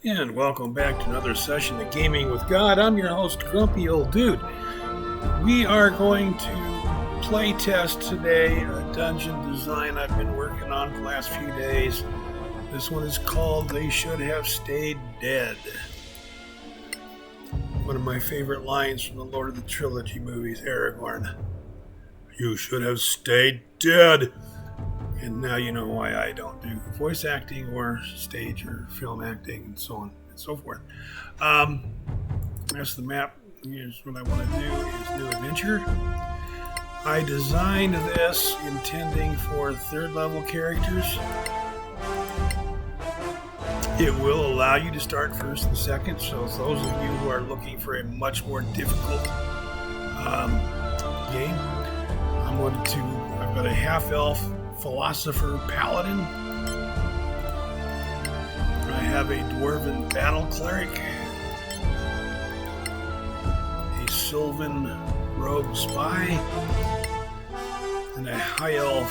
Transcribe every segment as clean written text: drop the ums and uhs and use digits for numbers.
And welcome back to another session of Gaming with God. I'm your host, Grumpy Old Dude. We are going to play test today a dungeon design I've been working on for the last few days. This one is called They Should Have Stayed Dead. One of my favorite lines from the Lord of the Trilogy movies, Aragorn. You should have stayed dead. And now you know why I don't do voice acting or stage or film acting and so on and so forth. That's the map. Here's what I want to do is New Adventure. I designed this intending for third level characters. It will allow you to start first and second, so those of you who are looking for a much more difficult game, I've got a half-elf philosopher paladin. I have a dwarven battle cleric, a sylvan rogue spy, and a high elf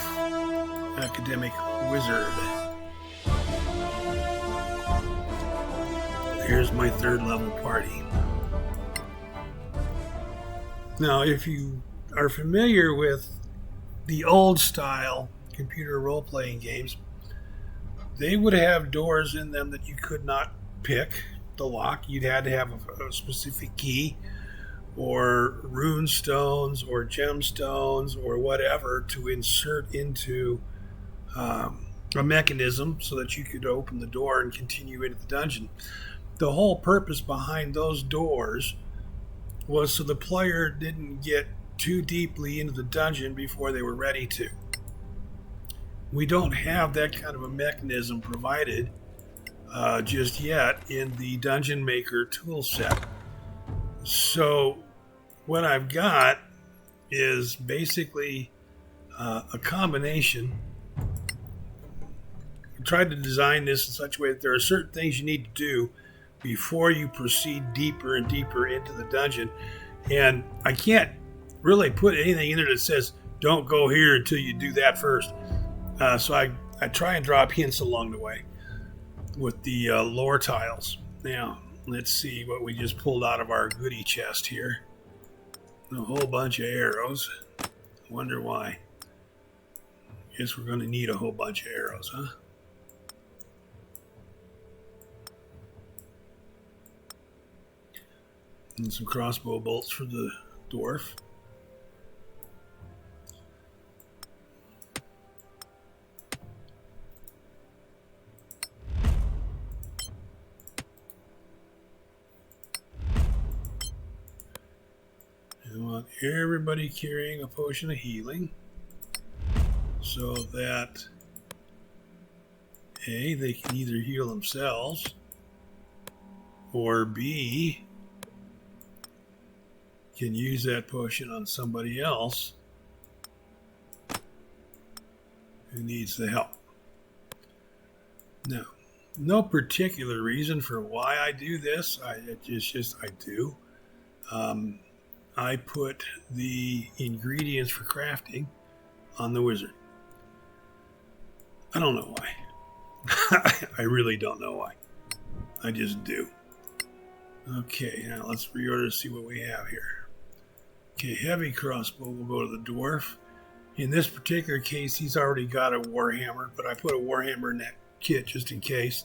academic wizard. Here's my third level party. Now, if you are familiar with the old style computer role-playing games, they would have doors in them that you could not pick the lock. You'd had to have a specific key or rune stones or gemstones or whatever to insert into a mechanism so that you could open the door and continue into the dungeon. The whole purpose behind those doors was so the player didn't get too deeply into the dungeon before they were ready to. We don't have that kind of a mechanism provided just yet in the Dungeon Maker tool set. So what I've got is basically a combination. I tried to design this in such a way that there are certain things you need to do before you proceed deeper and deeper into the dungeon. And I can't really put anything in there that says, don't go here until you do that first. So I try and drop hints along the way with the lore tiles. Now, let's see what we just pulled out of our goodie chest here. A whole bunch of arrows. Wonder why. Guess we're going to need a whole bunch of arrows, huh? And some crossbow bolts for the dwarf. I want everybody carrying a potion of healing so that A, they can either heal themselves, or B, can use that potion on somebody else who needs the help. Now, no particular reason for why I do this. I do. I put the ingredients for crafting on the wizard. I don't know why. I really don't know why. I just do. Okay, now let's reorder to see what we have here. Okay, heavy crossbow will go to the dwarf. In this particular case, he's already got a warhammer, but I put a warhammer in that kit just in case.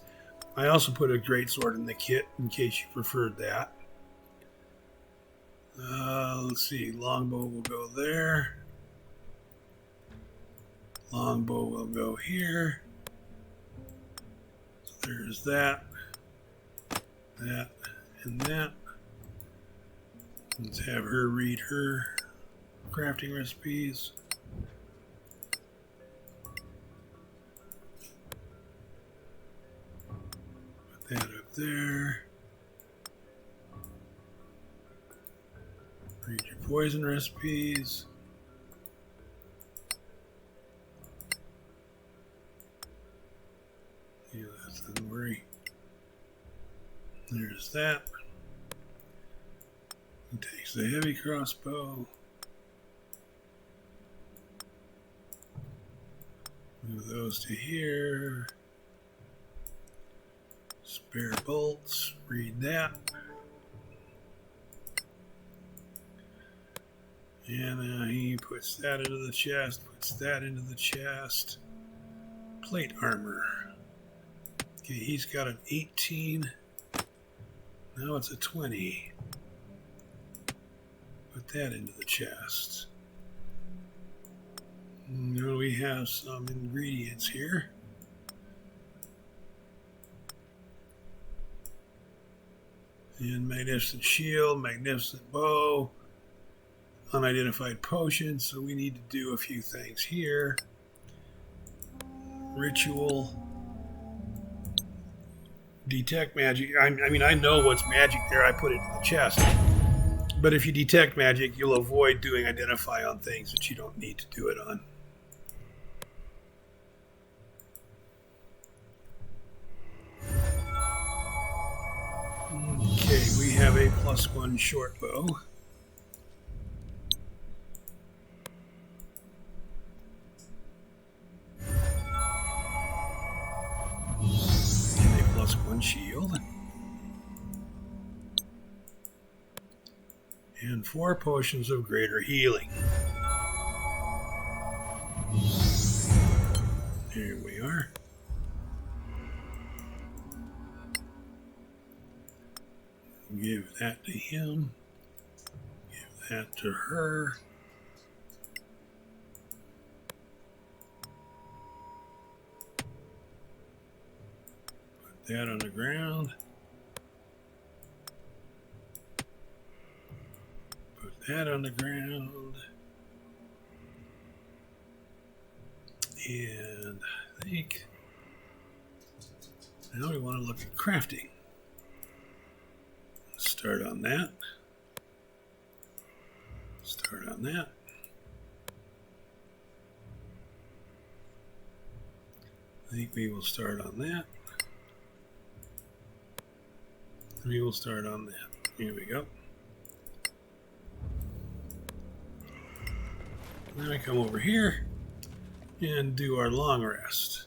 I also put a greatsword in the kit in case you preferred that. Let's see, longbow will go there. Longbow will go here. So there's that, and that. Let's have her read her crafting recipes. Put that up there. Read your poison recipes. Yeah, that's not worry. There's that. It takes the heavy crossbow. Move those to here. Spare bolts, read that. And he puts that into the chest, puts that into the chest. Plate armor. Okay, he's got an 18. Now it's a 20. Put that into the chest. Now we have some ingredients here. And magnificent shield, magnificent bow, unidentified potion. So we need to do a few things here. Ritual. Detect magic. I mean, I know what's magic there. I put it in the chest. But if you detect magic, you'll avoid doing identify on things that you don't need to do it on. Okay, we have a +1 short bow. And a +1 shield. And 4 potions of greater healing. Here we are. Give that to him. Give that to her. Put that on the ground. Put that on the ground. And I think now we want to look at crafting. Start on that. Start on that. I think we will start on that. We will start on that. Here we go. Then I come over here and do our long rest.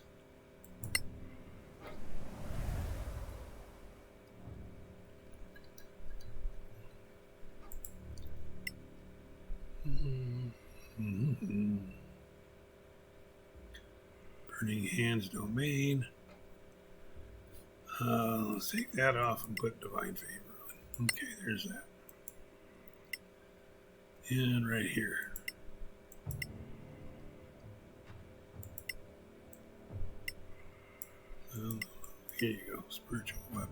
Burning Hands domain. Let's take that off and put Divine Favor on. Okay, there's that. And right here. Here you go, spiritual weapon.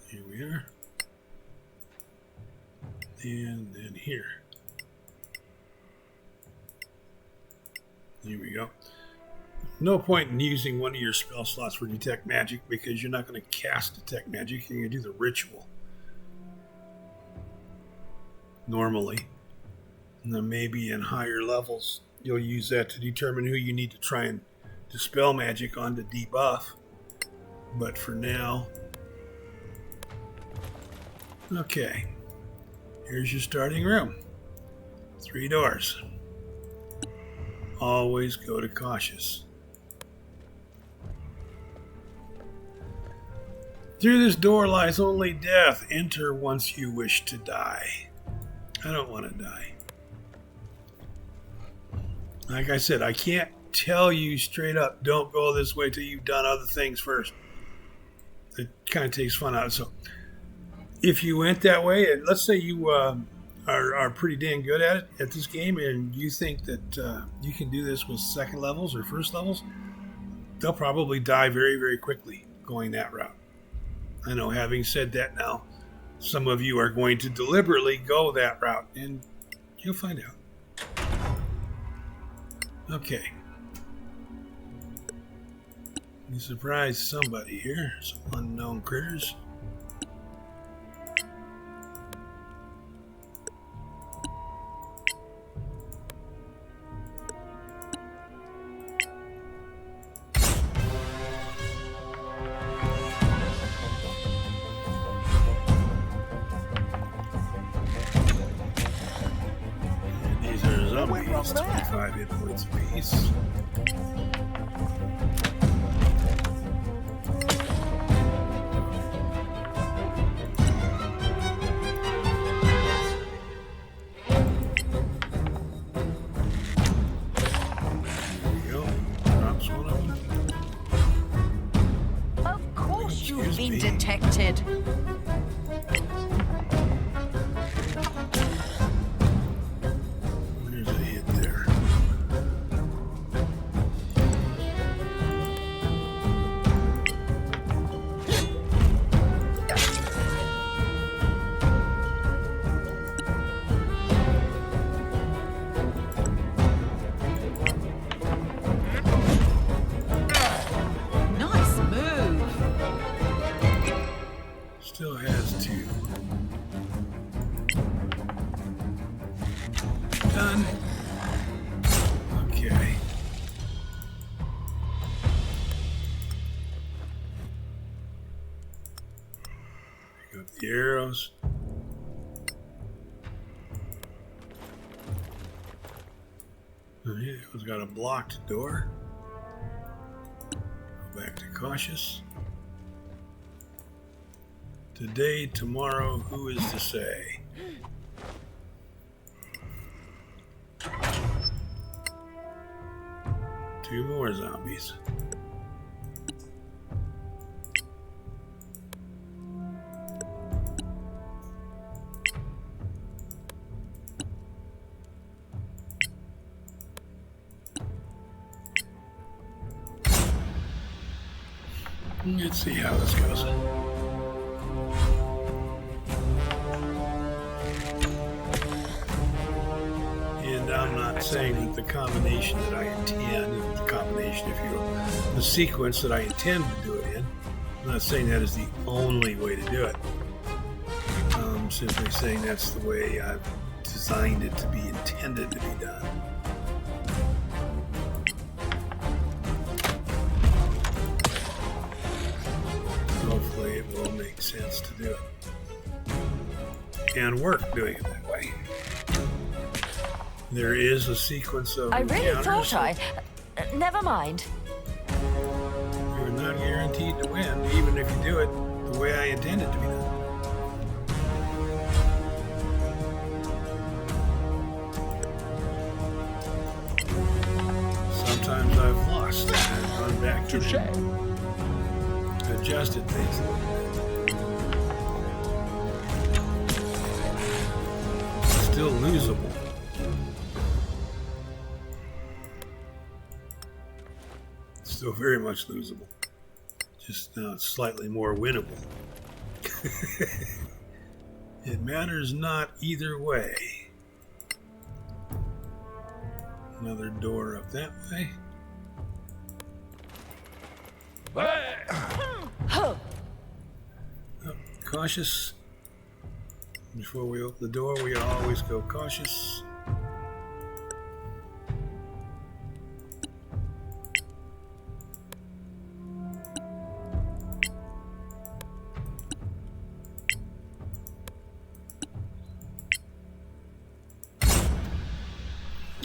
Here we are. And then here. Here we go. No point in using one of your spell slots for detect magic because you're not going to cast detect magic. You're going to do the ritual normally. And then maybe in higher levels, you'll use that to determine who you need to try and dispel magic on to debuff. But for now, okay. Here's your starting room. 3 doors. Always go to cautious. Through this door lies only death. Enter once you wish to die. I don't want to die. Like I said, I can't tell you straight up, don't go this way till you've done other things first. It kind of takes fun out. So if you went that way, and let's say you are pretty dang good at it at this game, and you think that you can do this with second levels or first levels, they'll probably die very, very quickly going that route. I know, having said that now, some of you are going to deliberately go that route, and you'll find out. Okay. You surprised somebody here, some unknown critters. 25 hit points apiece. You've been detected. There's a hit there. Nice move. Still has 2. Done. Okay. Pick up the arrows. It's got a blocked door. Go back to cautious. Today, tomorrow, who is to say? Two more zombies. Let's see how this goes. And I'm not saying that the combination that I intend, the combination, if you will, the sequence that I intend to do it in, I'm not saying that is the only way to do it. I'm simply saying that's the way I've designed it to be intended to be done. Hopefully it will make sense to do it. And work doing it that way. There is a sequence of I really encounters. thought never mind. You're not guaranteed to win, even if you do it the way I intend it to be done. Sometimes I've lost and I've gone back to adjusted things a little bit. Still losable. Still very much losable. Just now it's slightly more winnable. It matters not either way. Another door up that way. Oh, cautious. Before we open the door, we always go cautious.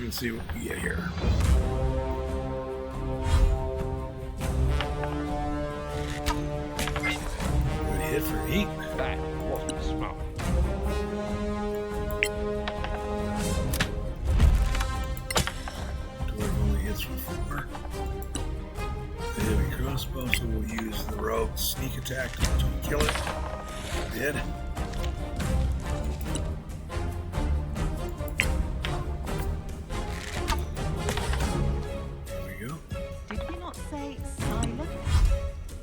Let's see what we get here. Good hit for 8. That wasn't smart. Dwarf only hits for 4. The heavy crossbow, so we'll use the rogue sneak attack to kill it. Dead.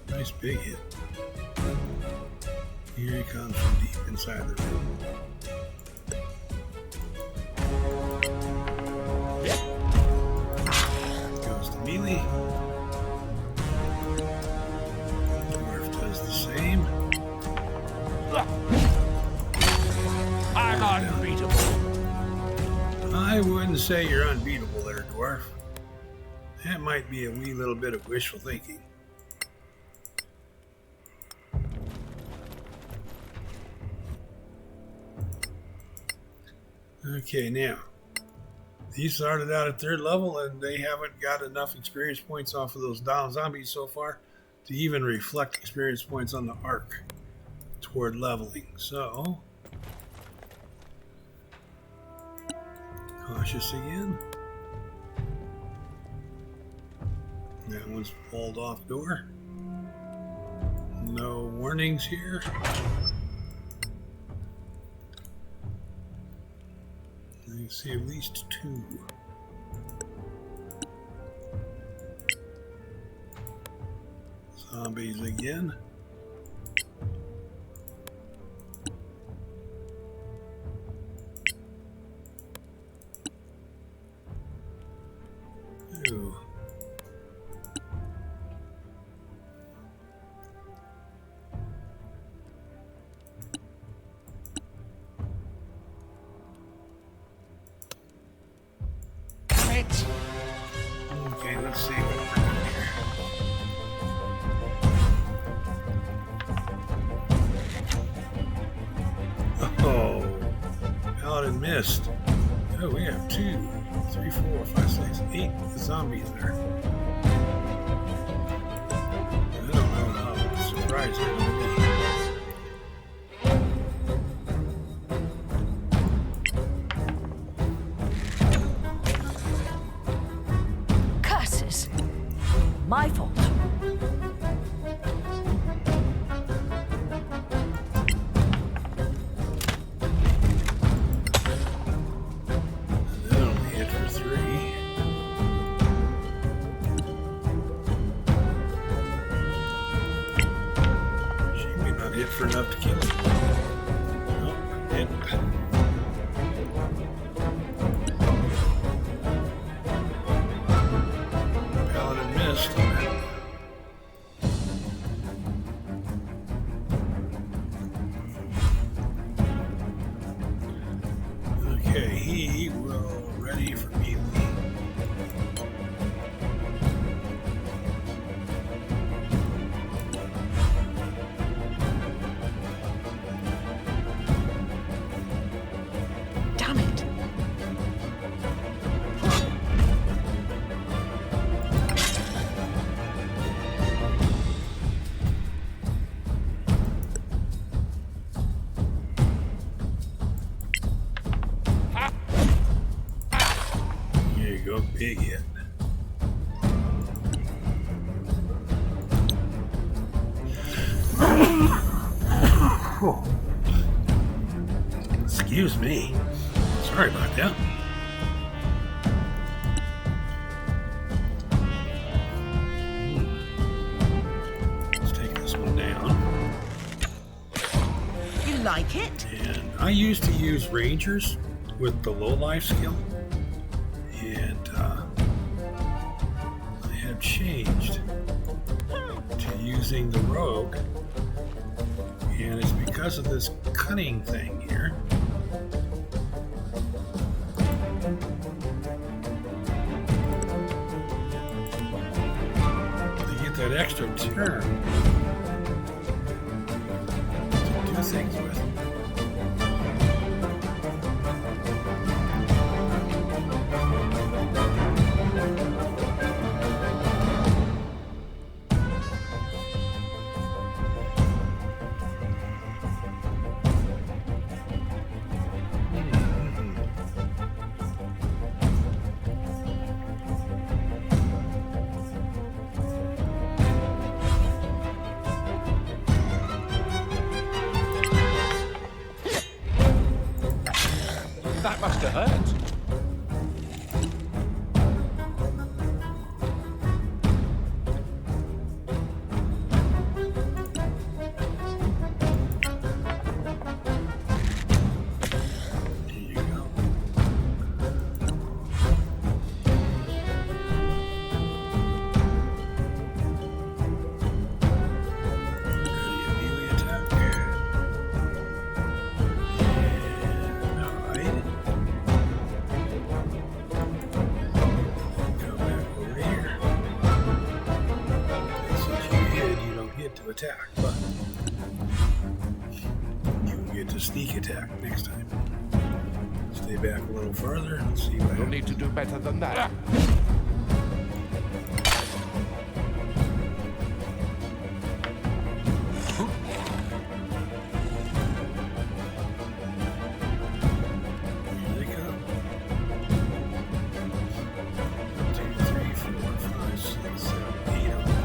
Nice big hit. Here he comes from deep inside the room. Goes to melee. Dwarf does the same. I'm unbeatable. I wouldn't say you're unbeatable there, Dwarf. That might be a wee little bit of wishful thinking. Okay, now, He started out at 3rd level, and they haven't got enough experience points off of those down zombies so far to even reflect experience points on the arc toward leveling. So, cautious again. That one's walled off door. No warnings here. I see at least 2. Zombies again. Ooh. Okay, let's see what we're doing here. Oh, Paladin missed. Oh, we have 2, 3, 4, 5, 6, 8 zombies there. I don't know how surprised they're going to be. My fault. That only hit for 3. She may not hit for enough to kill him. Nope, didn't. Okay, he will ready for melee. Damn it. Go big hit. Excuse me. Sorry about that. Let's take this one down. You like it? And I used to use Rangers with the low life skill. And I have changed to using the rogue, and it's because of this cunning thing here. To get that extra turn to do things with. That must have hurt. Here you go. Ready a melee attack. And hide. Come back over here. Since you hid, you don't get to attack, but you will get to sneak attack next time. Stay back a little further and see what You'll happens. need to do better than that. Here they come. 2, 3, 4, 5, 6, 7, 8 of them.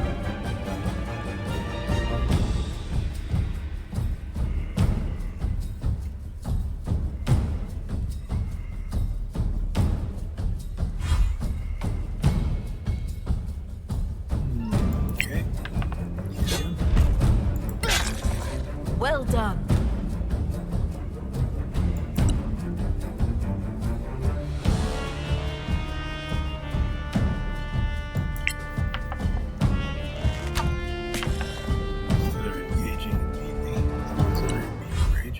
Okay. Well done. Instead of engaging immediately, the ones that are in medium range,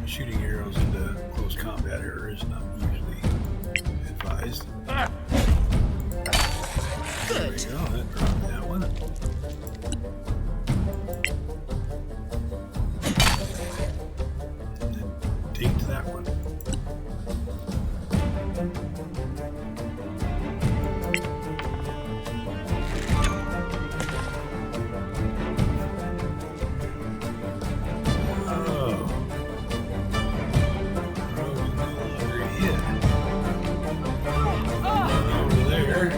shooting arrows into close combat area is not usually advised. There we go. That dropped that one. And then take to that one. Oh. Rogue is no longer hit. Over there.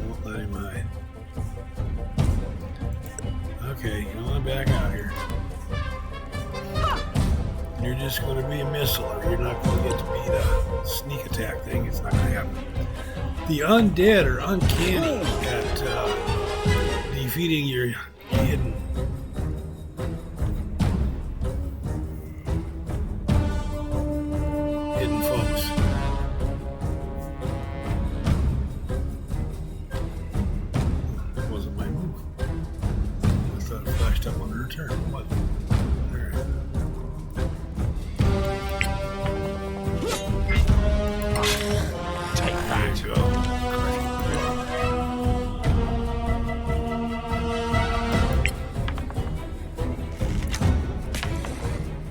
Won't let him hide. Okay, come on back out here. You're just going to be a missile, or you're not going to get to be the sneak attack thing. It's not going to happen. The undead are uncanny at defeating your hidden foes. That wasn't my move. I thought it flashed up on her turn. It wasn't. All right. Take There that. you go.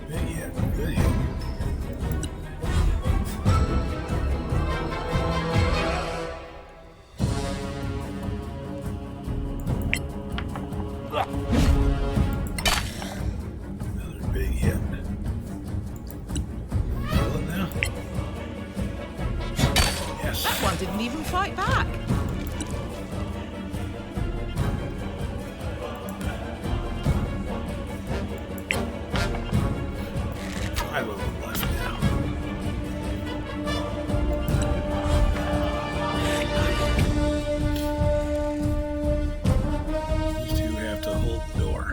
Big hit. Good hit. Another big hit. Kill it now? Yes. That one didn't even fight back. Five of them left now. These two have to hold the door.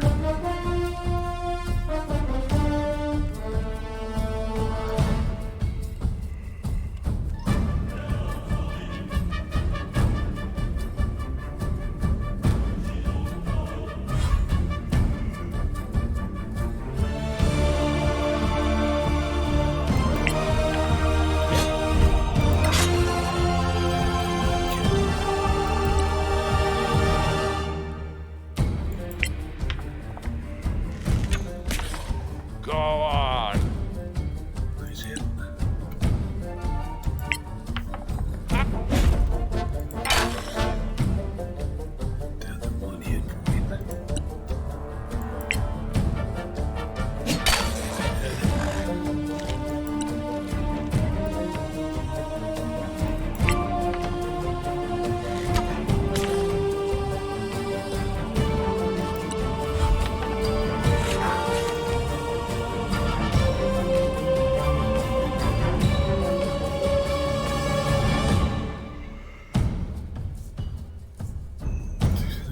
Go on. Nice hit. Down to one hit point.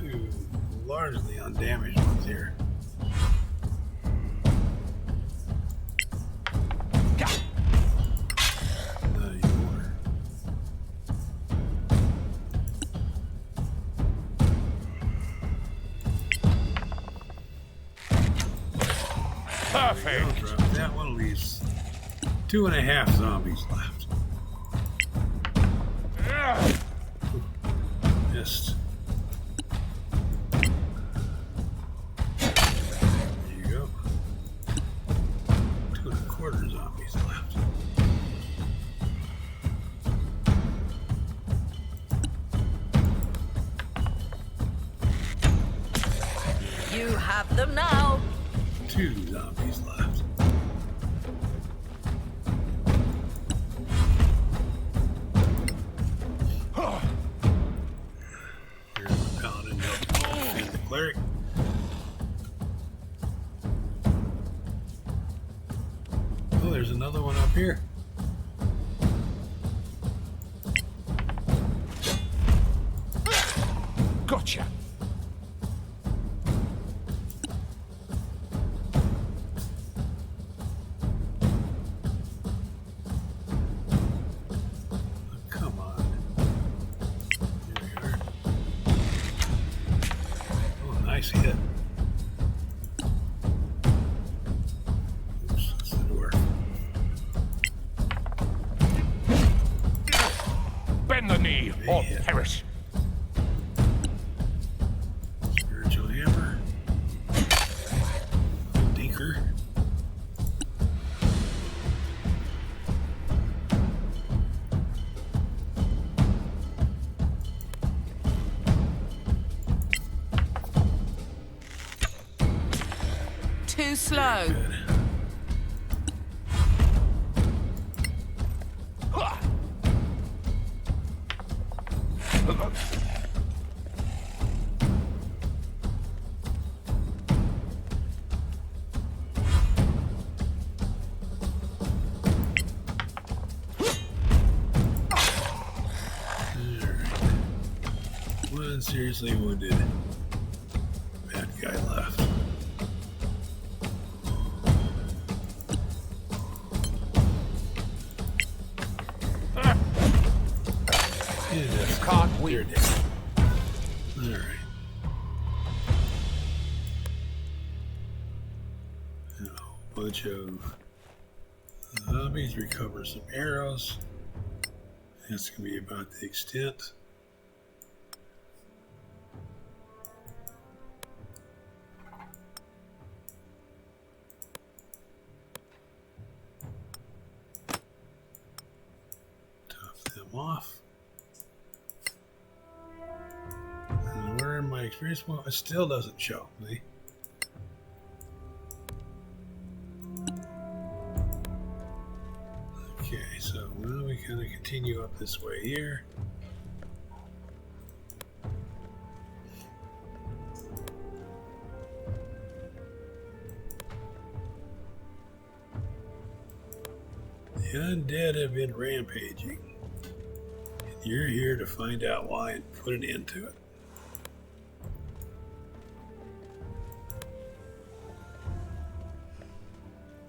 Two largely undamaged ones here. Not anymore. Perfect. Drop that one leaves 2.5 zombies left. Missed. 3/4 zombies left. You have them now. 2 zombies left. Here's the paladin helping defeat the cleric. Oh, there's another one up here. Gotcha. Come on. Here we are. Oh, nice hit. Oops, that's the door. Bend the knee or Man. perish. Spiritual hammer. Dinker. Too slow. Good. One seriously wounded bad guy left. Yeah, that's Can't They're win. dead. Alright. Now, a bunch of zombies, recover some arrows. That's going to be about the extent. Tough them off. And where in my experience? Well, it still doesn't show me. Okay, so well, we kind of continue up this way here. The undead have been rampaging. And you're here to find out why and put an end to it.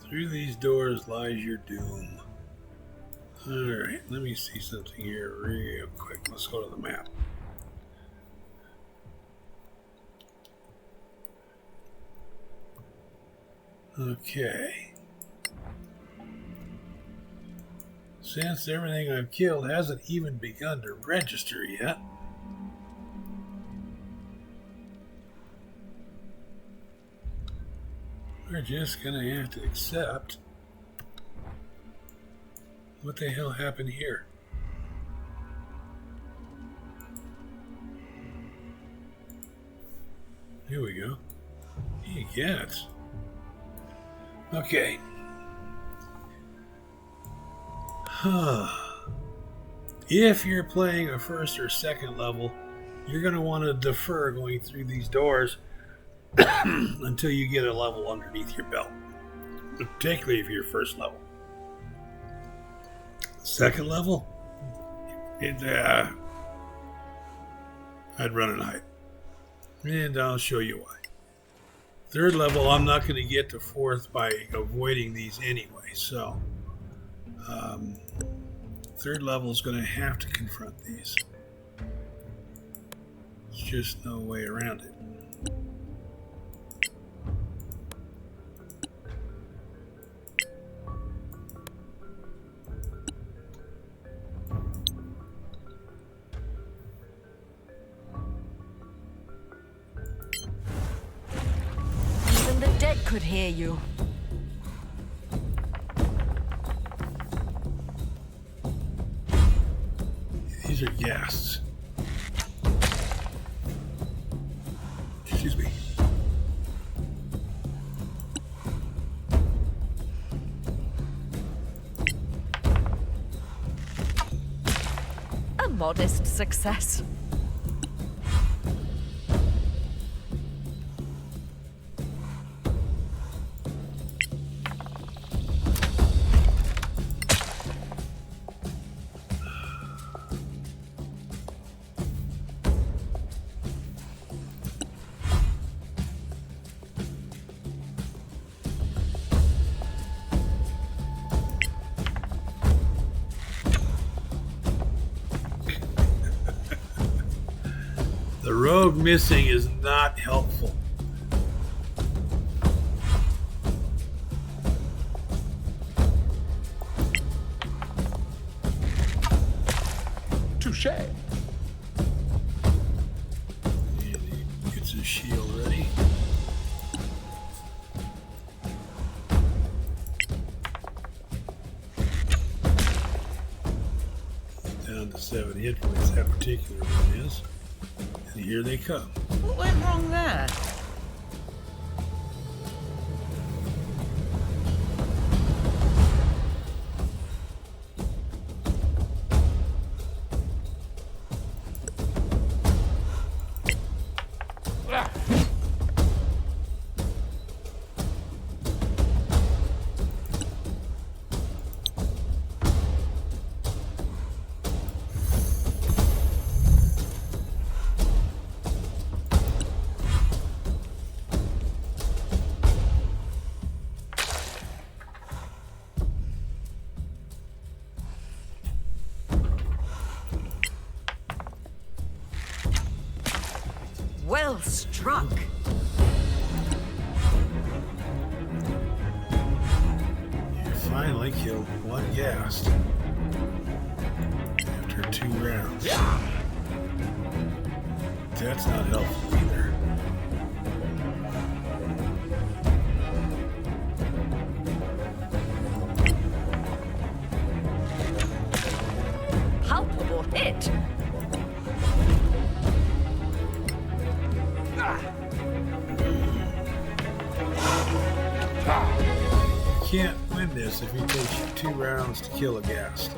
Through these doors lies your doom. Alright, let me see something here real quick. Let's go to the map. Okay. Since everything I've killed hasn't even begun to register yet, we're just gonna have to accept what the hell happened here. Here we go. He gets. Okay. If you're playing a first or second level, you're going to want to defer going through these doors until you get a level underneath your belt, particularly if you're first level. Second level, I'd run and hide, and I'll show you why. Third level, I'm not going to get to fourth by avoiding these anyway, so third level is going to have to confront these. There's just no way around it. Even the dead could hear you. These are ghasts. Excuse me. A modest success. The rogue missing is not helpful. Touche. And he gets his shield ready. Down to 7 hit points, that particular one is. And here they come. What went wrong there? Ah. Well struck. You finally killed one ghast after 2 rounds. Yeah. That's not helpful either. Palpable hit. You can't win this if it takes you 2 rounds to kill a ghast.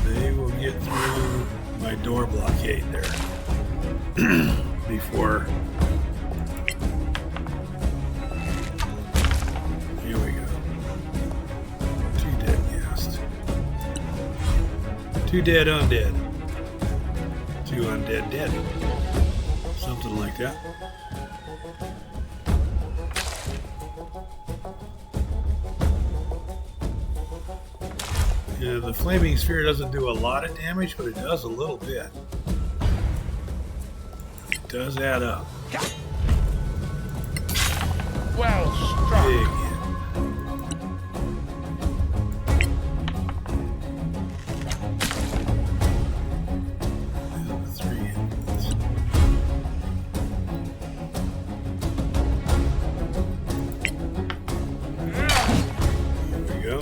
They will get through my door blockade there before. Here we go. 2 dead ghast. 2 dead undead. 2 undead dead. Something like that. Yeah, the flaming sphere doesn't do a lot of damage, but it does a little bit. It does add up. Well struck. Big hit. And 3 hit points. Here we go.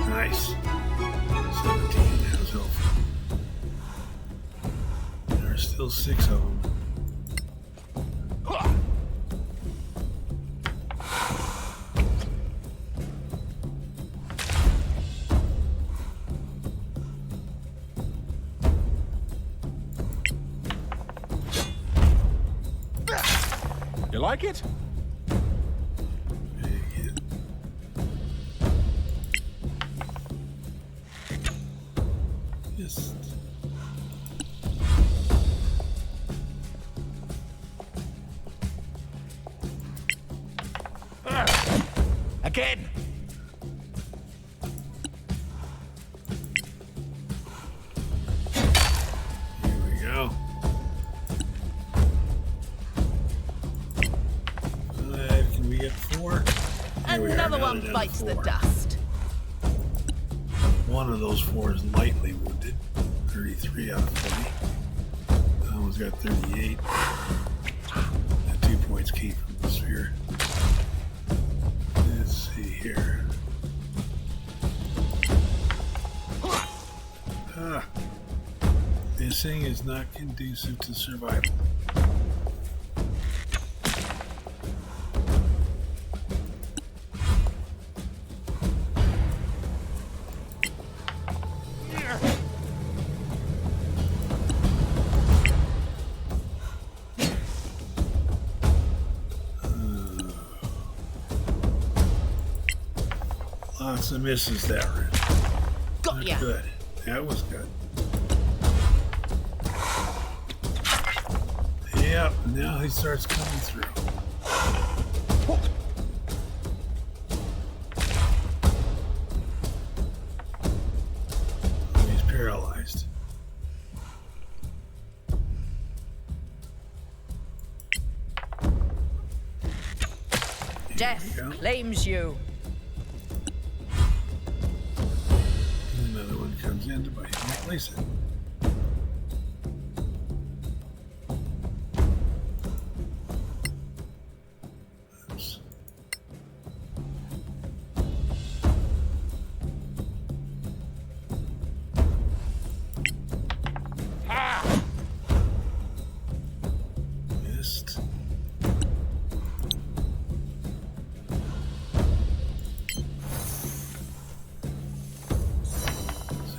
Nice. 17 has helpful. There are still 6 of them. You like it? Big hit. Just Again. we are, Another now one they're down to bites the 4. dust. One of those 4 is lightly wounded. 33 out of 40. That one's got 38. The 2 points came from the sphere. Let's see here. Missing is not conducive to survival. Lots of misses that round. Got Not ya. good. That was good. Yep, now he starts coming through. Oh, he's paralyzed. Death go. claims you. And another one comes in to bite and replace it. Oops. Missed.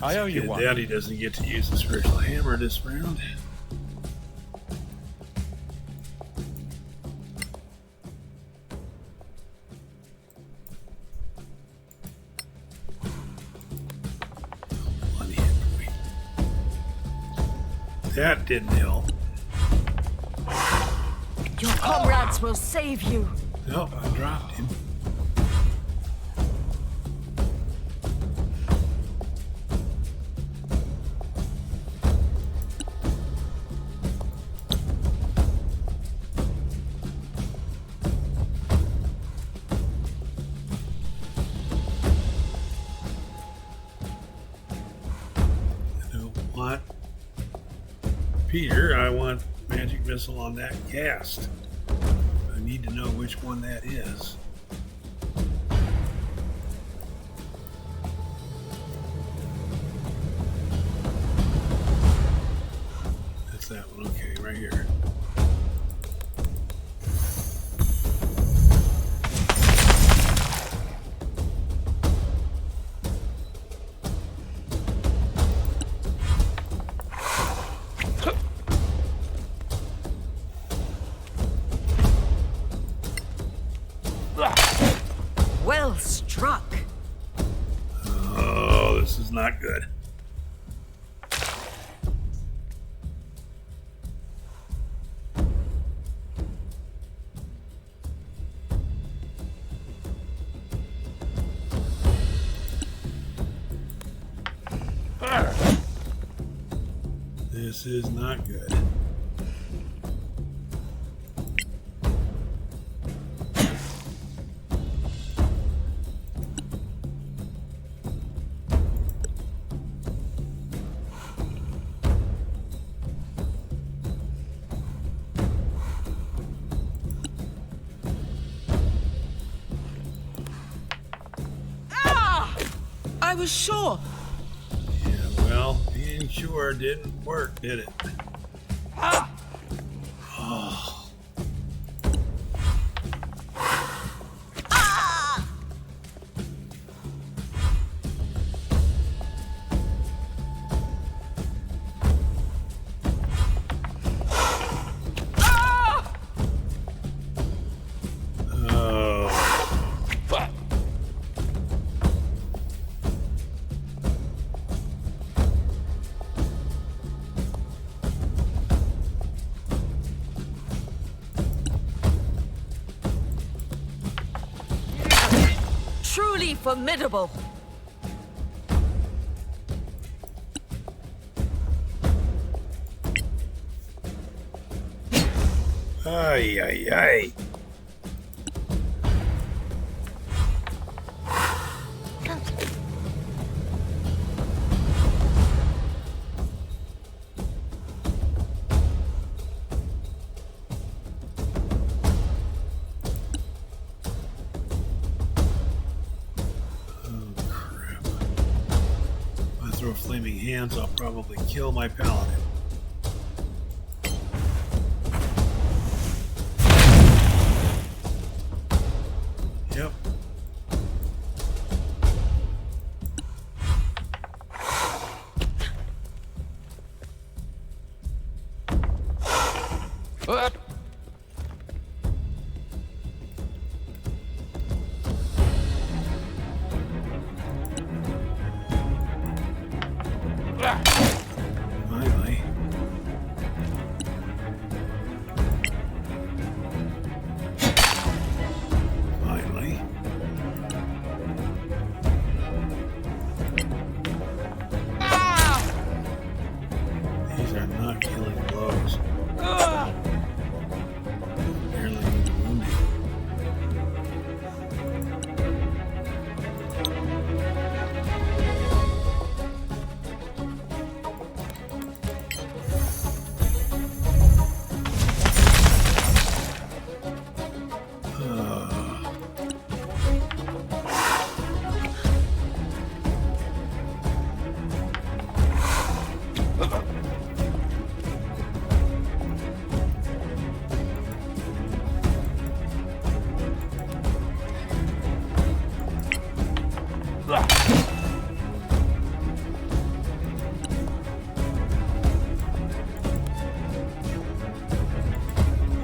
I owe you Kid one. Daddy doesn't get to use the spiritual hammer this round. One hit point. That didn't help. Your comrades will save you. Nope, I dropped him. I don't want Peter, I want magic missile on that cast. I need to know which one that is. That's that one, okay, right here. Well struck. Oh, this is not good. This is not good. I was sure. Yeah, well, being sure didn't work, did it? Oh. Oh. Truly formidable. Ay, ay, ay. flaming hands, I'll probably kill my paladin. Yep. Finally. Finally. These are not killing blows. Barely even wounding.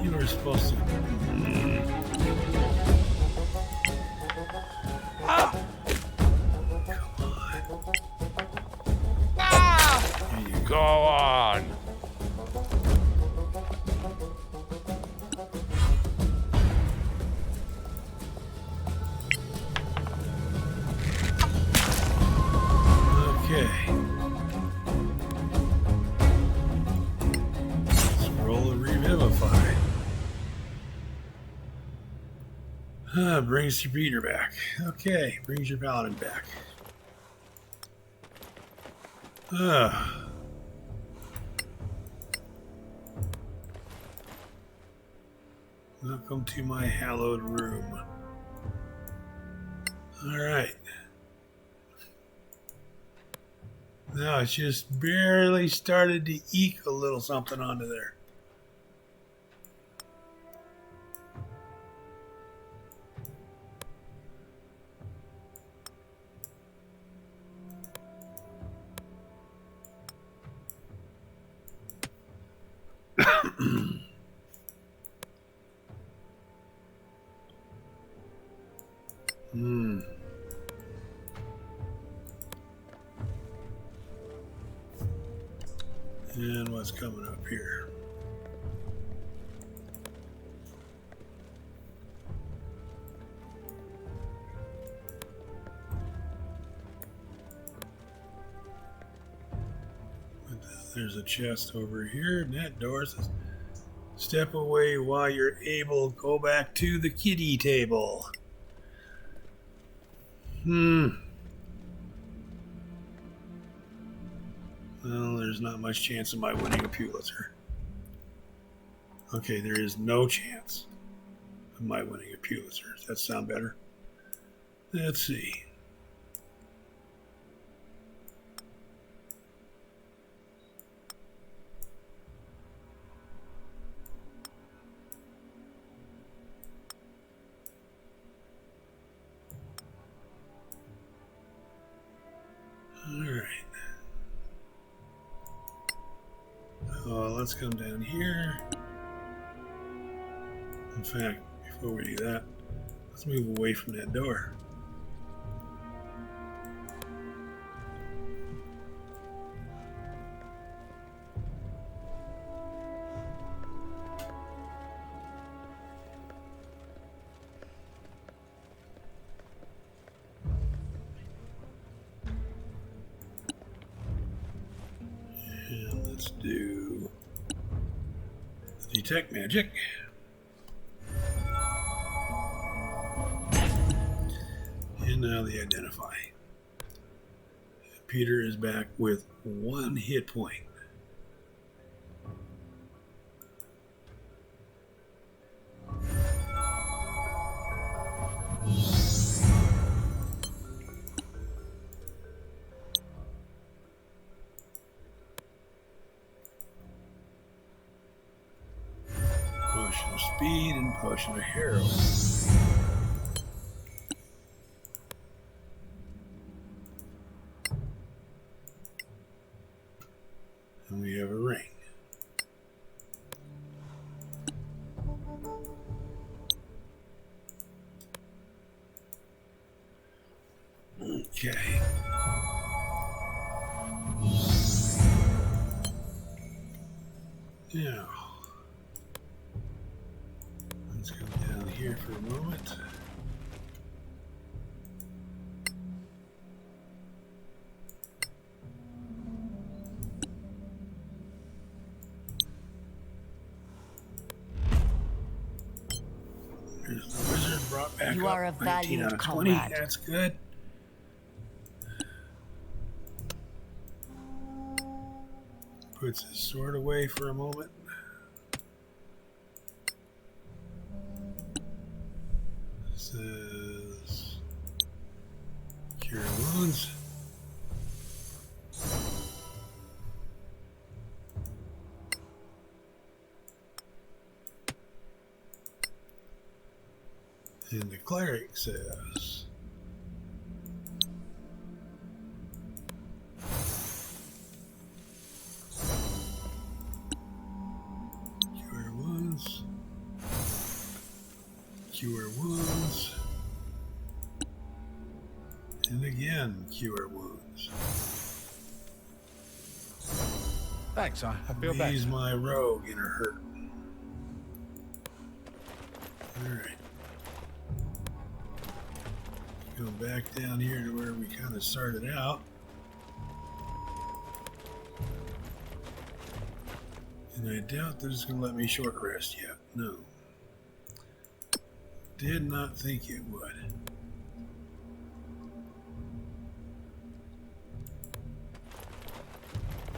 You were supposed to. Come on. Here you Go go. on. Okay. Let's roll a revivify. Brings your beater back. Okay, brings your paladin back. Welcome to my hallowed room. Alright. Now it's just barely started to eke a little something onto there. And what's coming up here? There's a chest over here, and that door says, step away while you're able, go back to the kiddie table. Well, there's not much chance of my winning a Pulitzer. Okay, there is no chance of my winning a Pulitzer. Does that sound better? Let's see. All right. Let's come down here. In fact, before we do that, let's move away from that door. And let's do detect magic. And now the identify. Peter is back with 1 hit point. of speed and potion of heroin. And we have a ring. Okay. Now, let's go down here for a moment. There's the wizard brought back You up. are a 19 valiant out of 20. comrade. That's good. Puts his sword away for a moment. Says cure wounds. And the cleric says cure wounds. Cure wounds. And again, cure wounds. Thanks, I feel better. He's my rogue in a hurt. Alright. Go back down here to where we kind of started out. And I doubt that it's going to let me short rest yet. No. Did not think it would.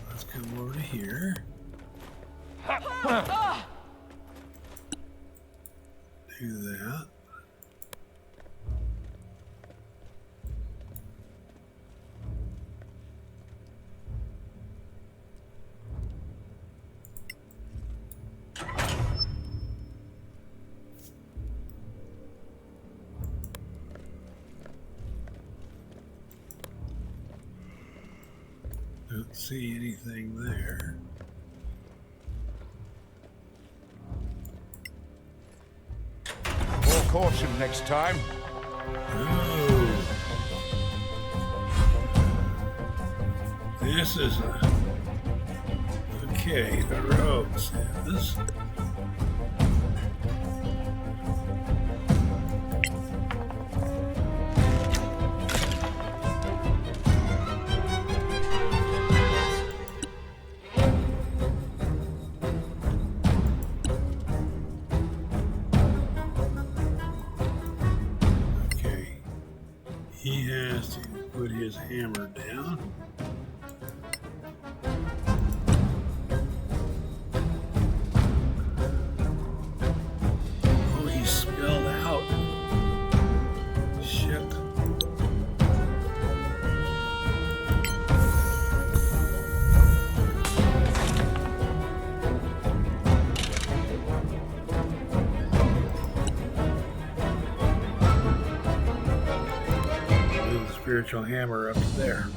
Let's come over to here. Do that. Don't see anything there. More caution next time. Oh. This is a... Okay, the rogue says... He has to put his hammer down. Oh, he's spilled out. Shit. Spiritual hammer up to there.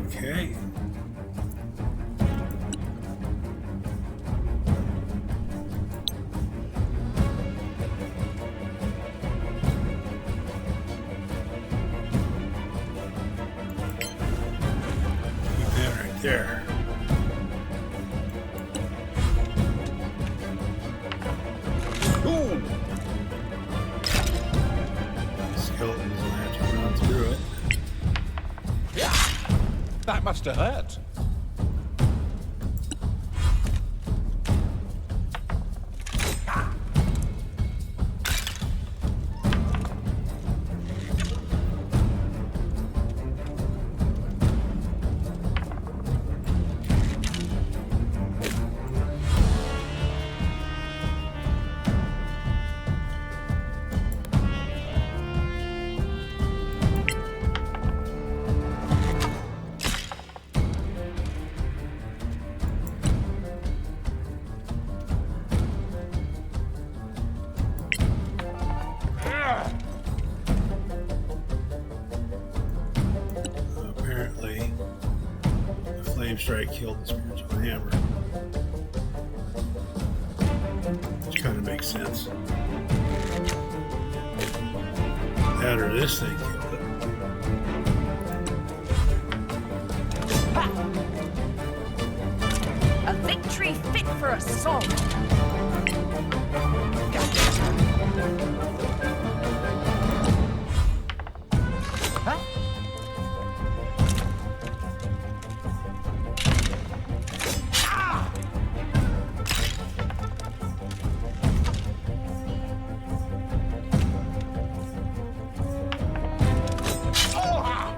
Okay. Keep that right there. Ooh. Skeletons will have to run through it. That must have hurt. after I killed the spiritual hammer. Which kind of makes sense. That or this thing killed it. A victory fit for a song.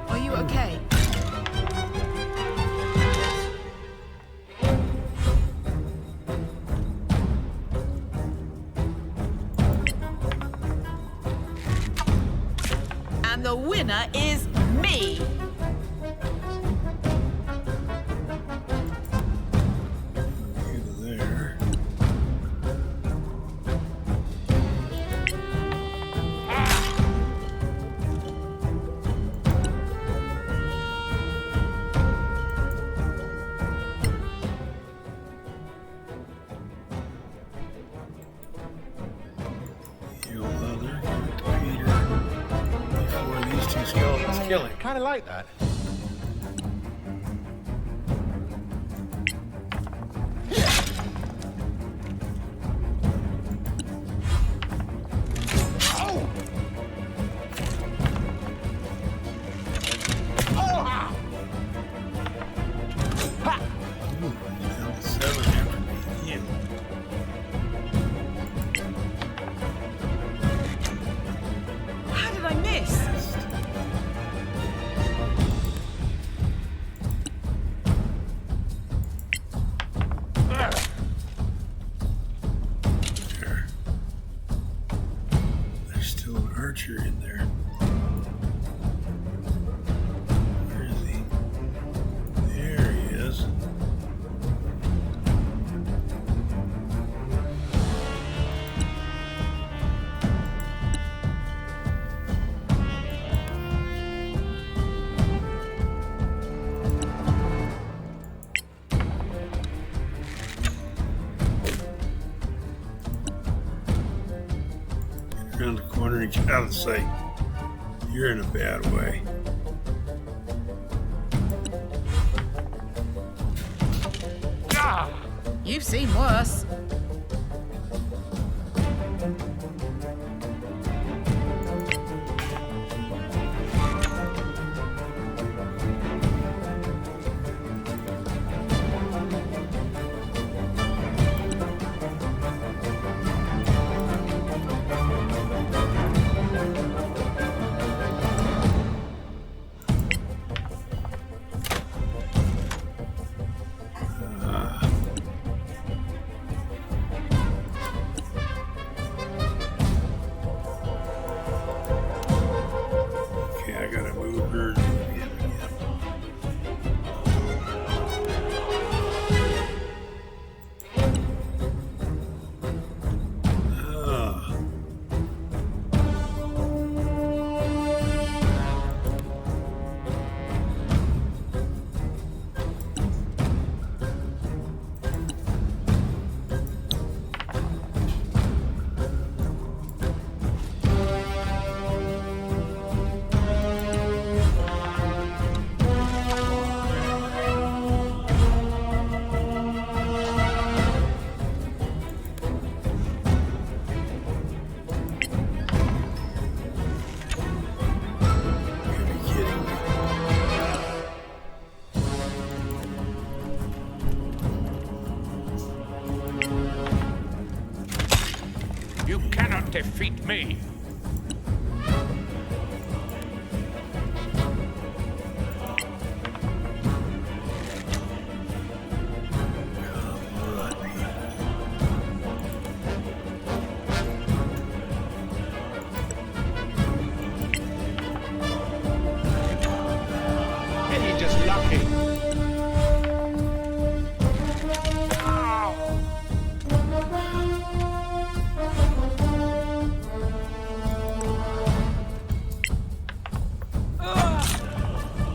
Are you okay? And the winner is me. There. Heal other, Peter, before these two skeletons kill him. Kind of like that. Oh! Ooh, down to 7 after being healed. How did I miss? There. There's still an archer in there. Where is he? There he is. Around the corner and get out of sight. You're in a bad way. You've seen worse. Okay, I gotta move her to the end again. Ah. You're kidding me. You cannot defeat me. And you're just lucky.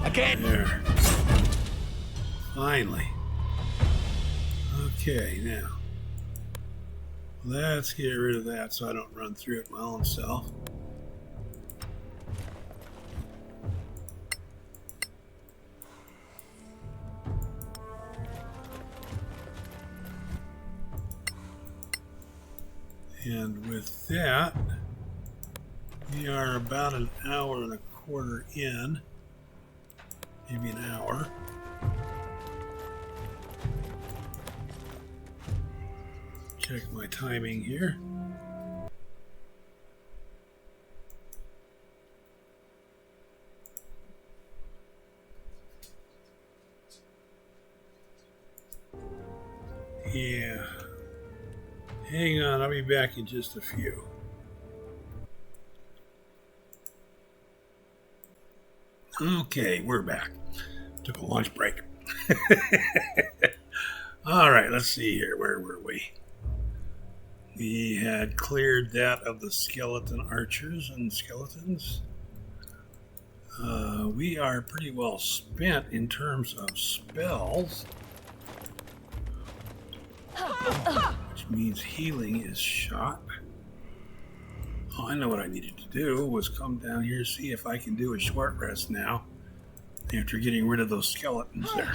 Again. There. Finally. Okay, now let's get rid of that so I don't run through it my own self. And with that, we are about an hour and a quarter in, maybe an hour. Check my timing here. Yeah. Hang on, I'll be back in just a few. Okay, we're back. Took a lunch break. All right, let's see here. Where were we? We had cleared that of the skeleton archers and skeletons. We are pretty well spent in terms of spells, which means healing is shot. Oh, I know what I needed to do was come down here, see if I can do a short rest now after getting rid of those skeletons there.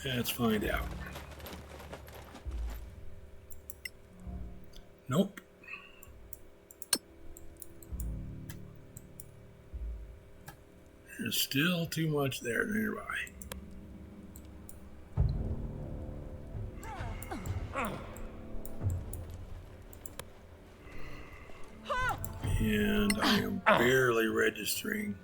Let's find out. Nope. There's still too much there nearby. And I am barely registering.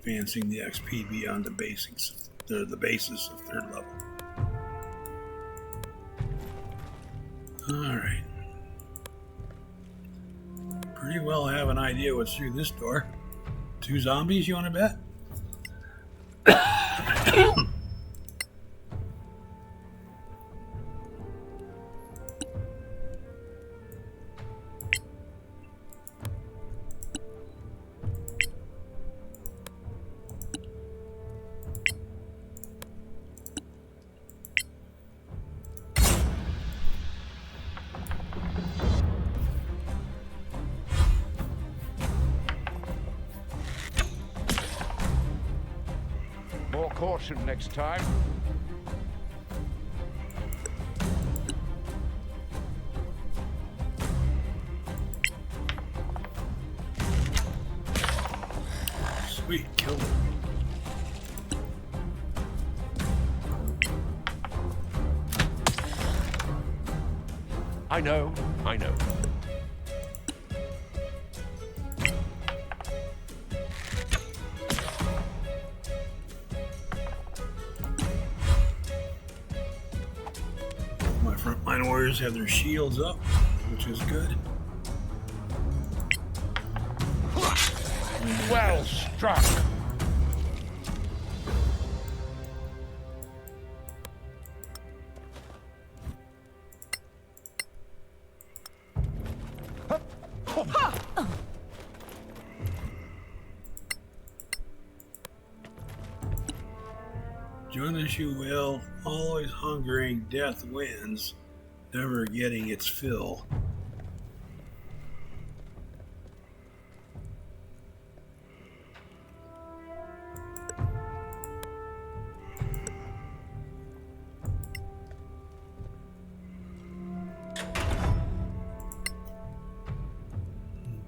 Advancing the XP beyond the basics, the basis of third level. All right. Pretty well have an idea what's through this door. 2 zombies, you want to bet? More caution next time. Sweet, killed him. I know. My frontline warriors have their shields up, which is good. Well struck. Join as you will, always hungering, death wins, never getting its fill.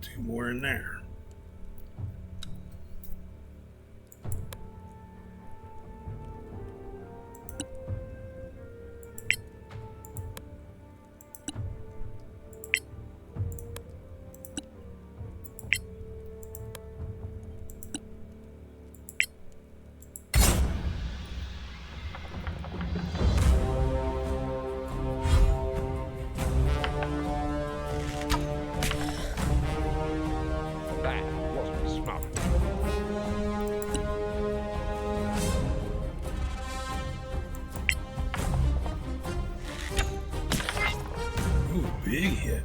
Two more in there. That wasn't smart. Ooh, big hit.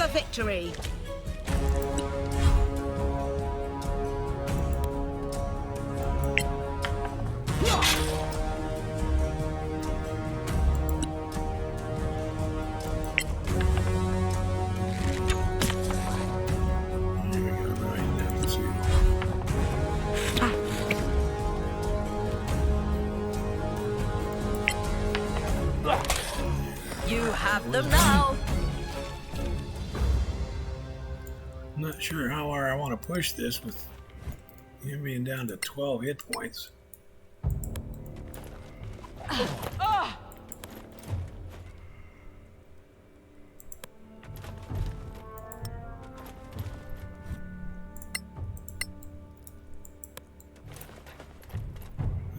victory. You have them now. I'm not sure how far I want to push this with him being down to 12 hit points.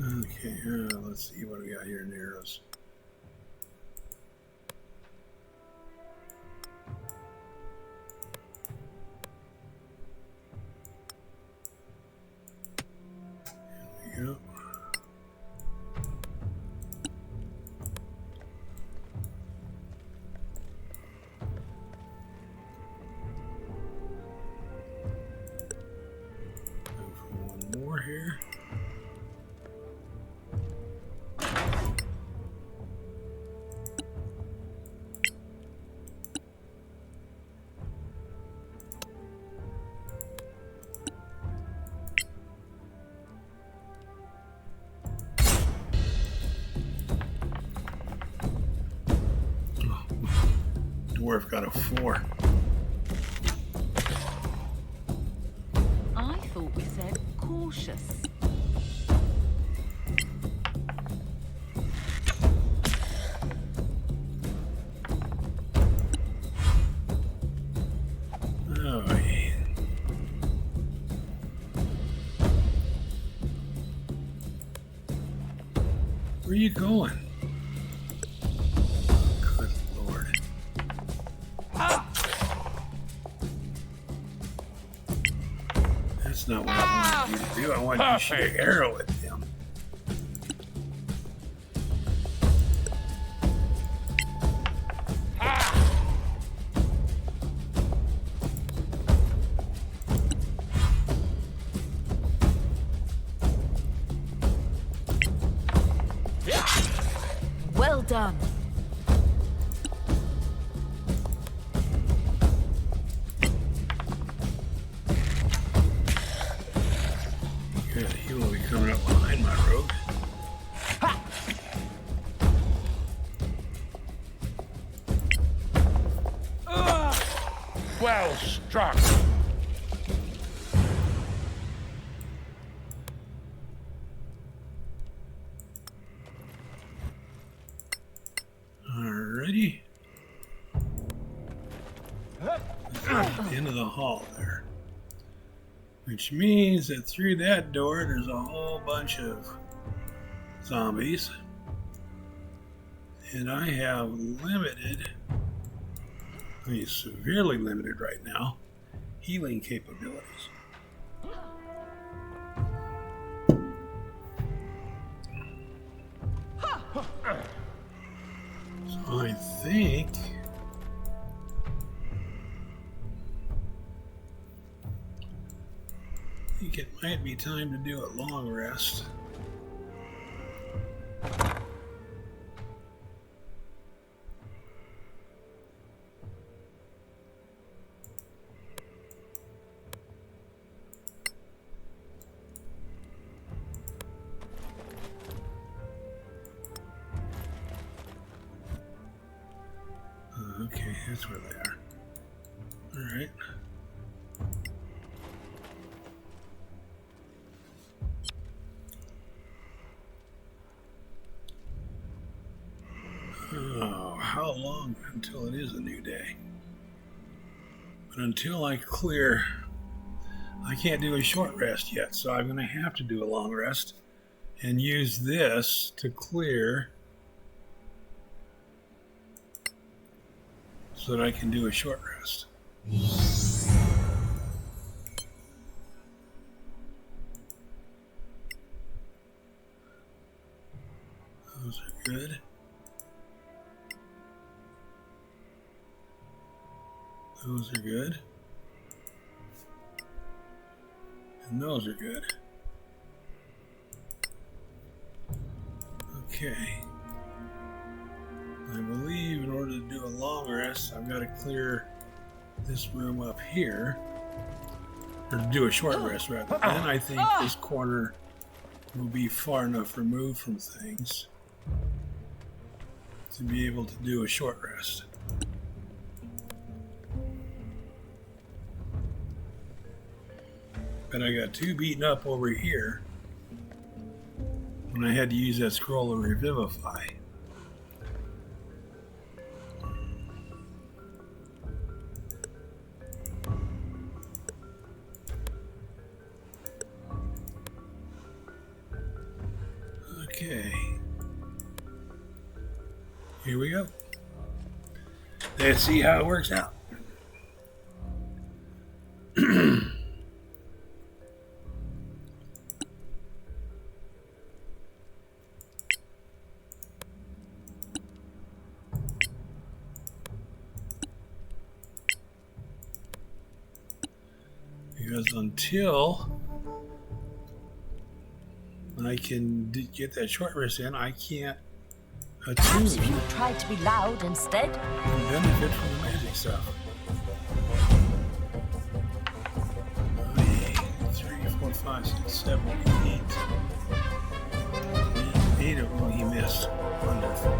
Okay, let's see what we got here in arrows. There we go. Go for one more here. Dwarf got a 4. I thought we said cautious. Oh, yeah. Where are you going? Good Lord. That's not what I wanted you to do. I wanted you to shoot an arrow at them. Well done. Good. He will be coming up behind my rogue. Well struck. Alrighty. At the end of the hall there. Which means that through that door there's a whole bunch of zombies. And I have limited, I mean severely limited right now, healing capabilities. So I think it might be time to do a long rest. Okay, that's where they are. All right. Oh, how long until it is a new day? But until I clear, I can't do a short rest yet, so I'm going to have to do a long rest and use this to clear so that I can do a short rest. Those are good. Those are good. And those are good. Okay. I believe in order to do a long rest, I've got to clear this room up here. Or to do a short rest, rather. Then I think this corner will be far enough removed from things to be able to do a short rest. But I got two beaten up over here when I had to use that scroll to revivify. Okay. Here we go. Let's see how it works out. Because until I can get that short rest in, I can't Perhaps if attune you tried to be loud instead. and benefit from the magic stuff. 3, 4, 5, 6, 7, 8. 8 of them he missed. Wonderful.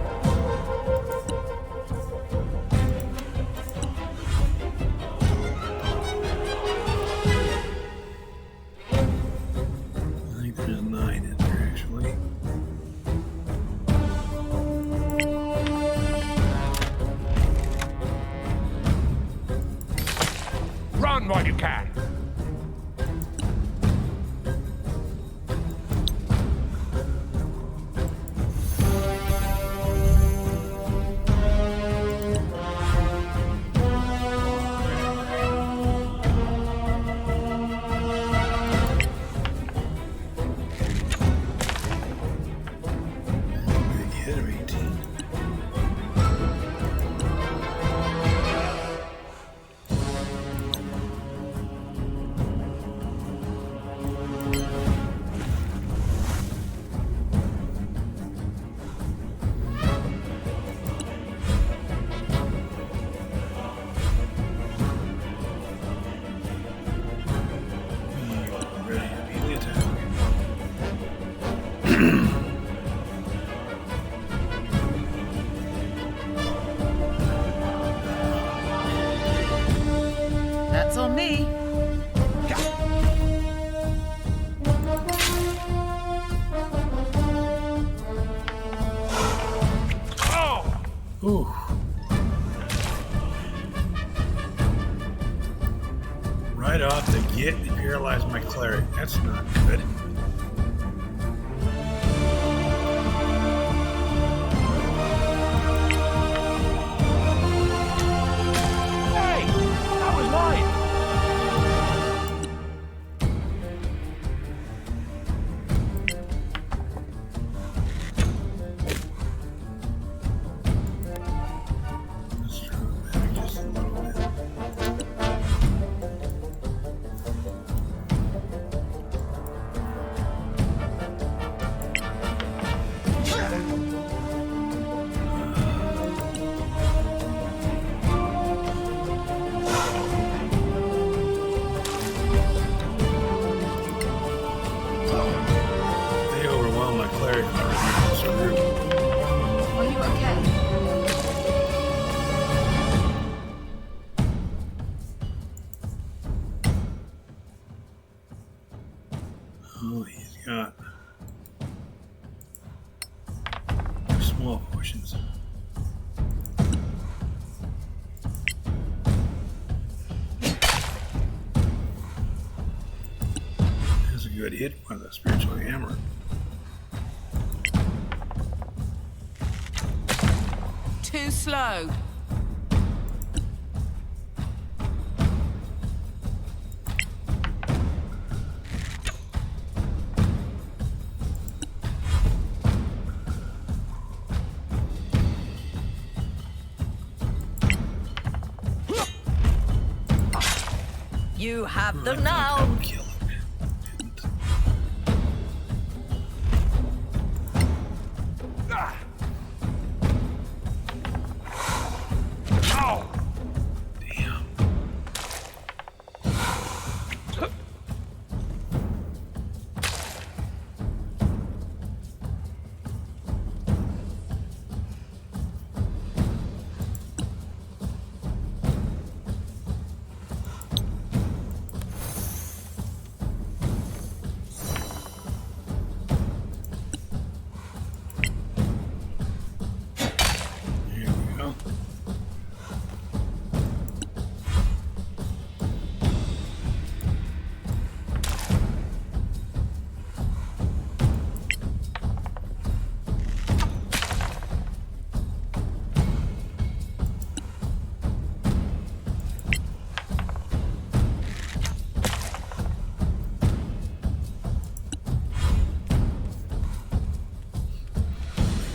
I think there's 9 in there actually. Run while you can. Big hit of 18. Ready to be the attack. That's on me. Oh! Ooh. Right off the get, he paralyzed my cleric. That's not good. Hey! That was mine! Let's throw it back just a little bit. They overwhelmed my cleric. I'm screwed. Are you okay? Oh, he's got small portions. That's a good hit by the spiritual hammer. Too slow. You have I them thought that now. would kill it. Didn't. Ah. Oh. Damn. Here we go.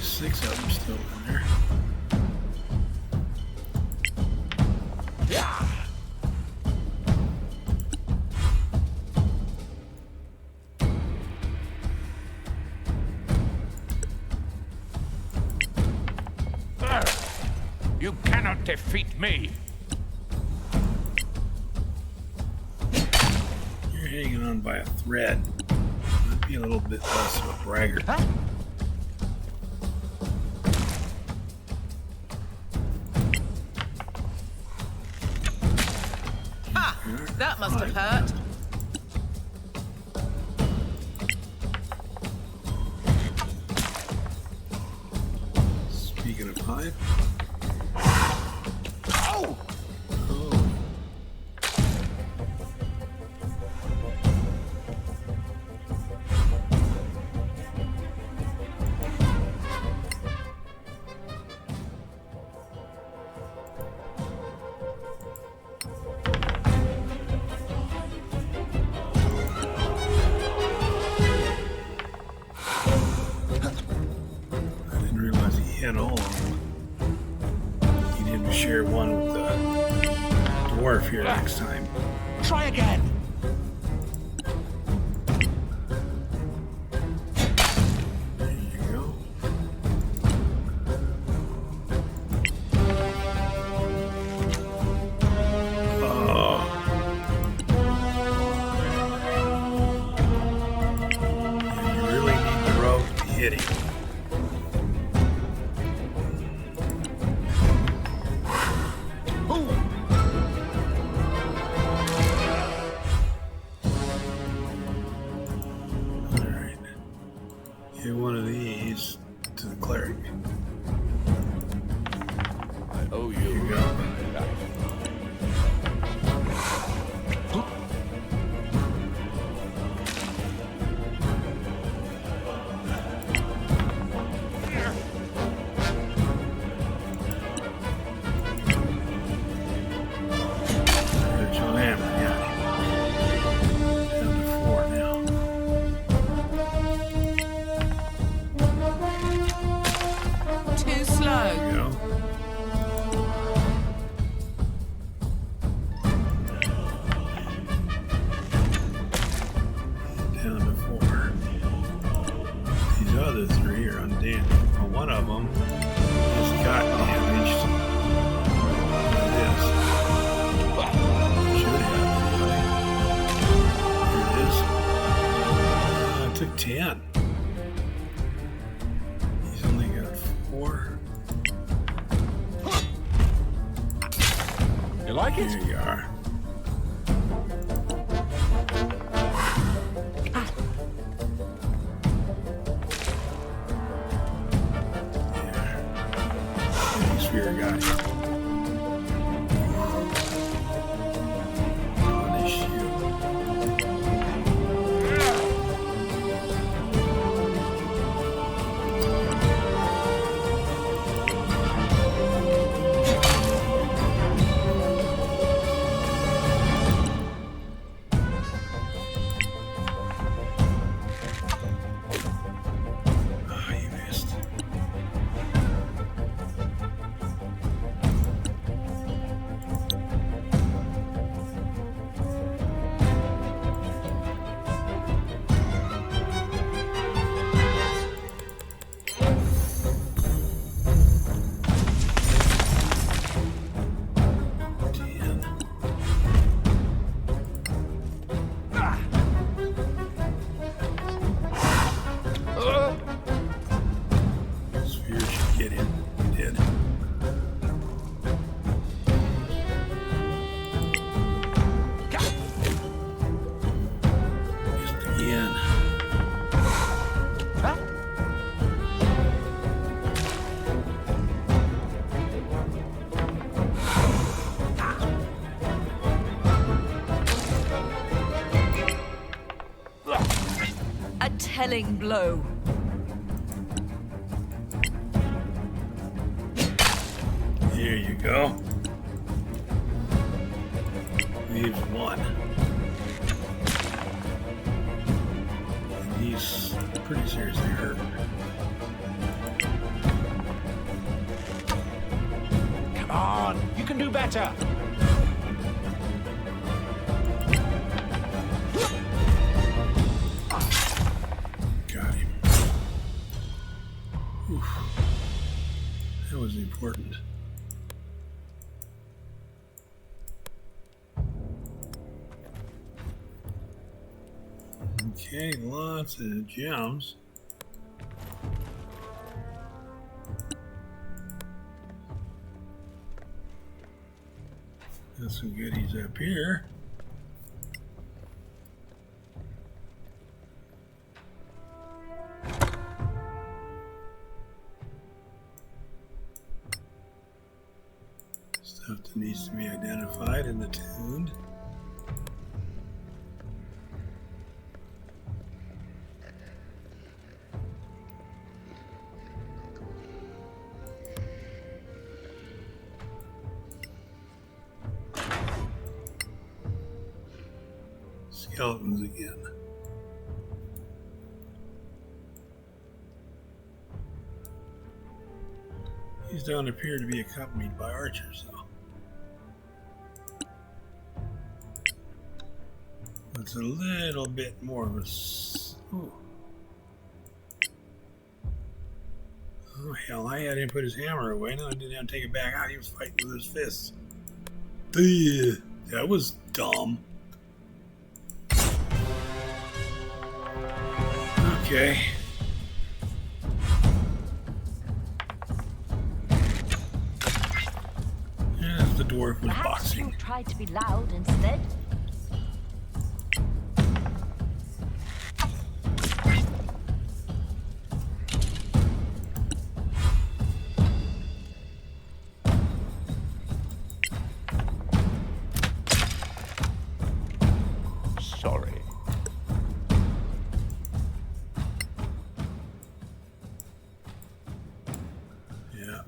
Six of them still in there. Yeah. You cannot defeat me. You're hanging on by a thread. Might be a little bit less of a braggart. Ha! That must have hurt. Speaking of pipe. Oh. Oh. I didn't realize he had all of them. He didn't share one with the dwarf here next time. Try again. There you go. Oh. You really need the rogue to hit him. Alright. Give one of these to the cleric. I owe Here you you go. my life. There's your hammer, got him. Down to 4 now. Too slow. There you go. Down to 4. These other 3 are undamaged. Well, one of them just got damaged. There it is. Should have. There it is. It took 10. He's only got 4. You like it? Here you are. Yeah. Sphere guy. Punish you. Ah, you missed. telling blow. Here you go. Leaves one. And he's pretty seriously hurt. Come on, you can do better. Got him. Oof. That was important. Okay, lots of gems. Got some goodies up here. Stuff that needs to be identified and attuned. Skeletons again. These don't appear to be accompanied by archers, though. It's a little bit more of a... Ooh. Oh, hell, I had him put his hammer away. Now I didn't have to take it back out. He was fighting with his fists. Ugh, that was dumb. Okay. Yeah, the dwarf was Perhaps boxing. you try to be loud instead. Sorry. Yeah.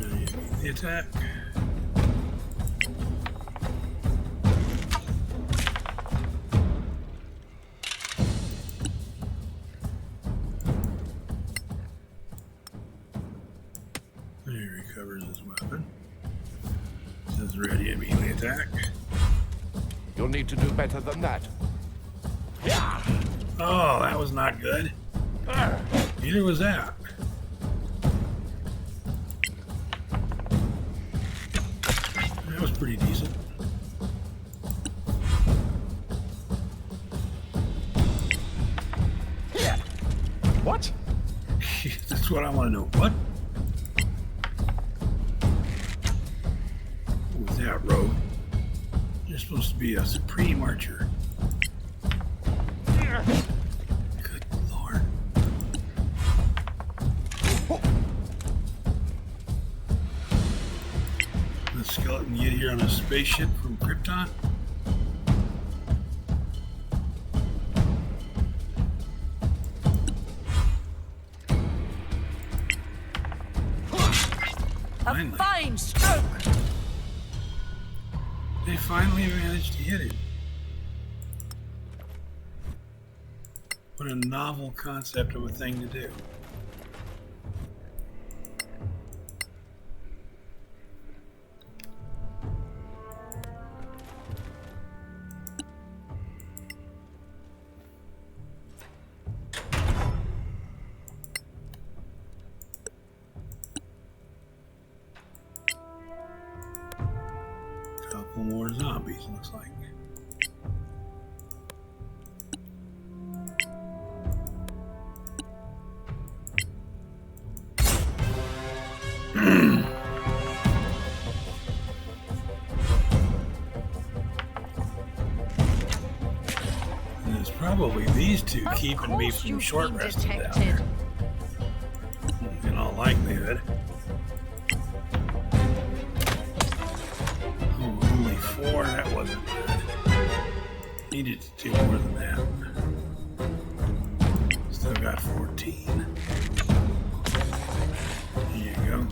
Ready to meet the attack. He recovers his weapon. Says ready to immediately attack. You'll need to do better than that. Yeah. Oh, that was not good. Neither was that. That was pretty decent. What? That's what I want to know. What? What was that, rogue? You're supposed to be a supreme archer. Good lord. The skeleton get here on a spaceship from Krypton? A Finally. fine stroke. They finally managed to hit him. What a novel concept of a thing to do. Couple more zombies, looks like. probably these two keeping me Course from you've short been resting down detected. there. In all likelihood. Oh, only 4? That wasn't good. Needed to do more than that. Still got 14. There you go.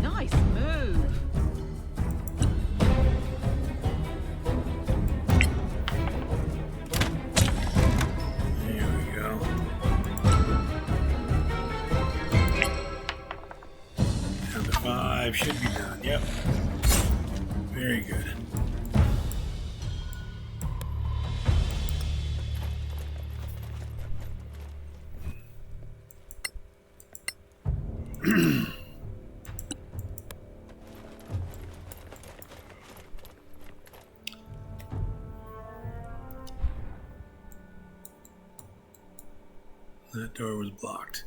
Nice move. There we go. Down to 5. Should be done. Yep. Very good. That door was blocked.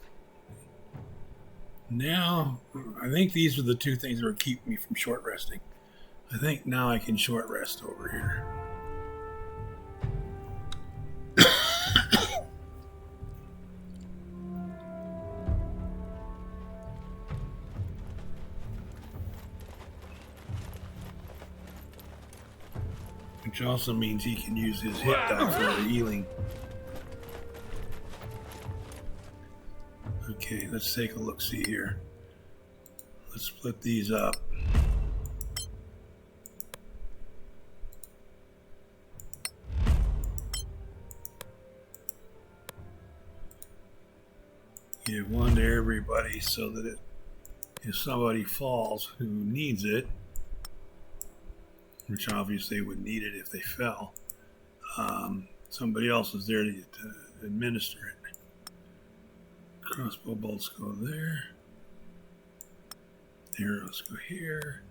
Now, I think these are the two things that are keeping me from short resting. I think now I can short rest over here. Which also means he can use his hit die for healing. Okay, let's take a look. See here. Let's split these up. Give one to everybody so that if somebody falls who needs it, which obviously would need it if they fell, somebody else is there to administer it. Crossbow bolts go there. Arrows go here.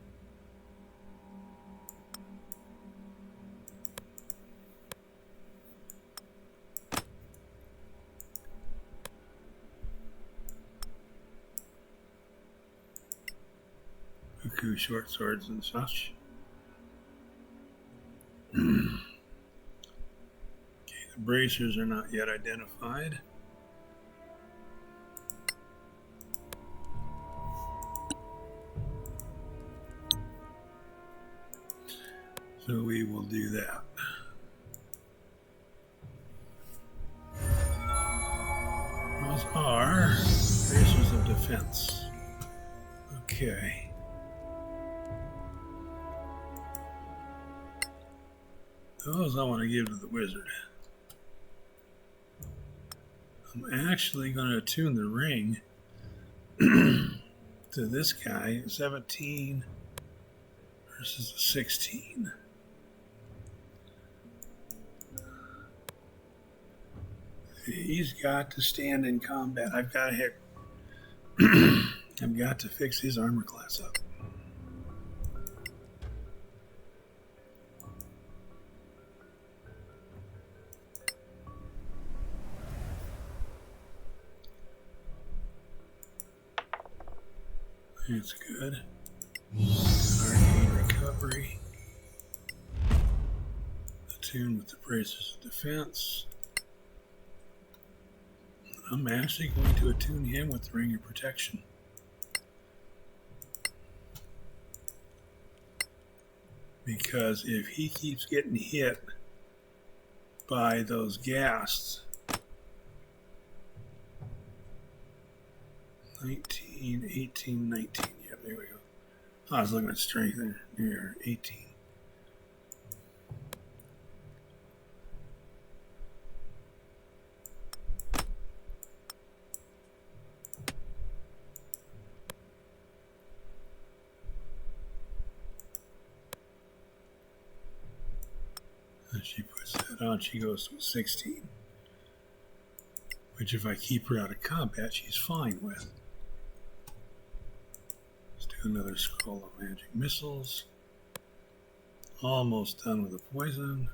Buku short swords and such. Okay, the bracers are not yet identified. So we will do that. Those are bracers of defense. Okay. Those I want to give to the wizard. I'm actually going to attune the ring to this guy, 17 versus a 16. He's got to stand in combat. I've got to hit. I've got to fix his armor class up. That's good. Arcane recovery. Attune with the braces of defense. I'm actually going to attune him with the ring of protection. Because if he keeps getting hit by those ghasts, 19, 18, 19. Yeah, there we go. Oh, I was looking at strength there. Here, 18. And she puts that on, she goes to 16. Which if I keep her out of combat, she's fine with. Let's do another scroll of magic missiles. Almost done with the poison.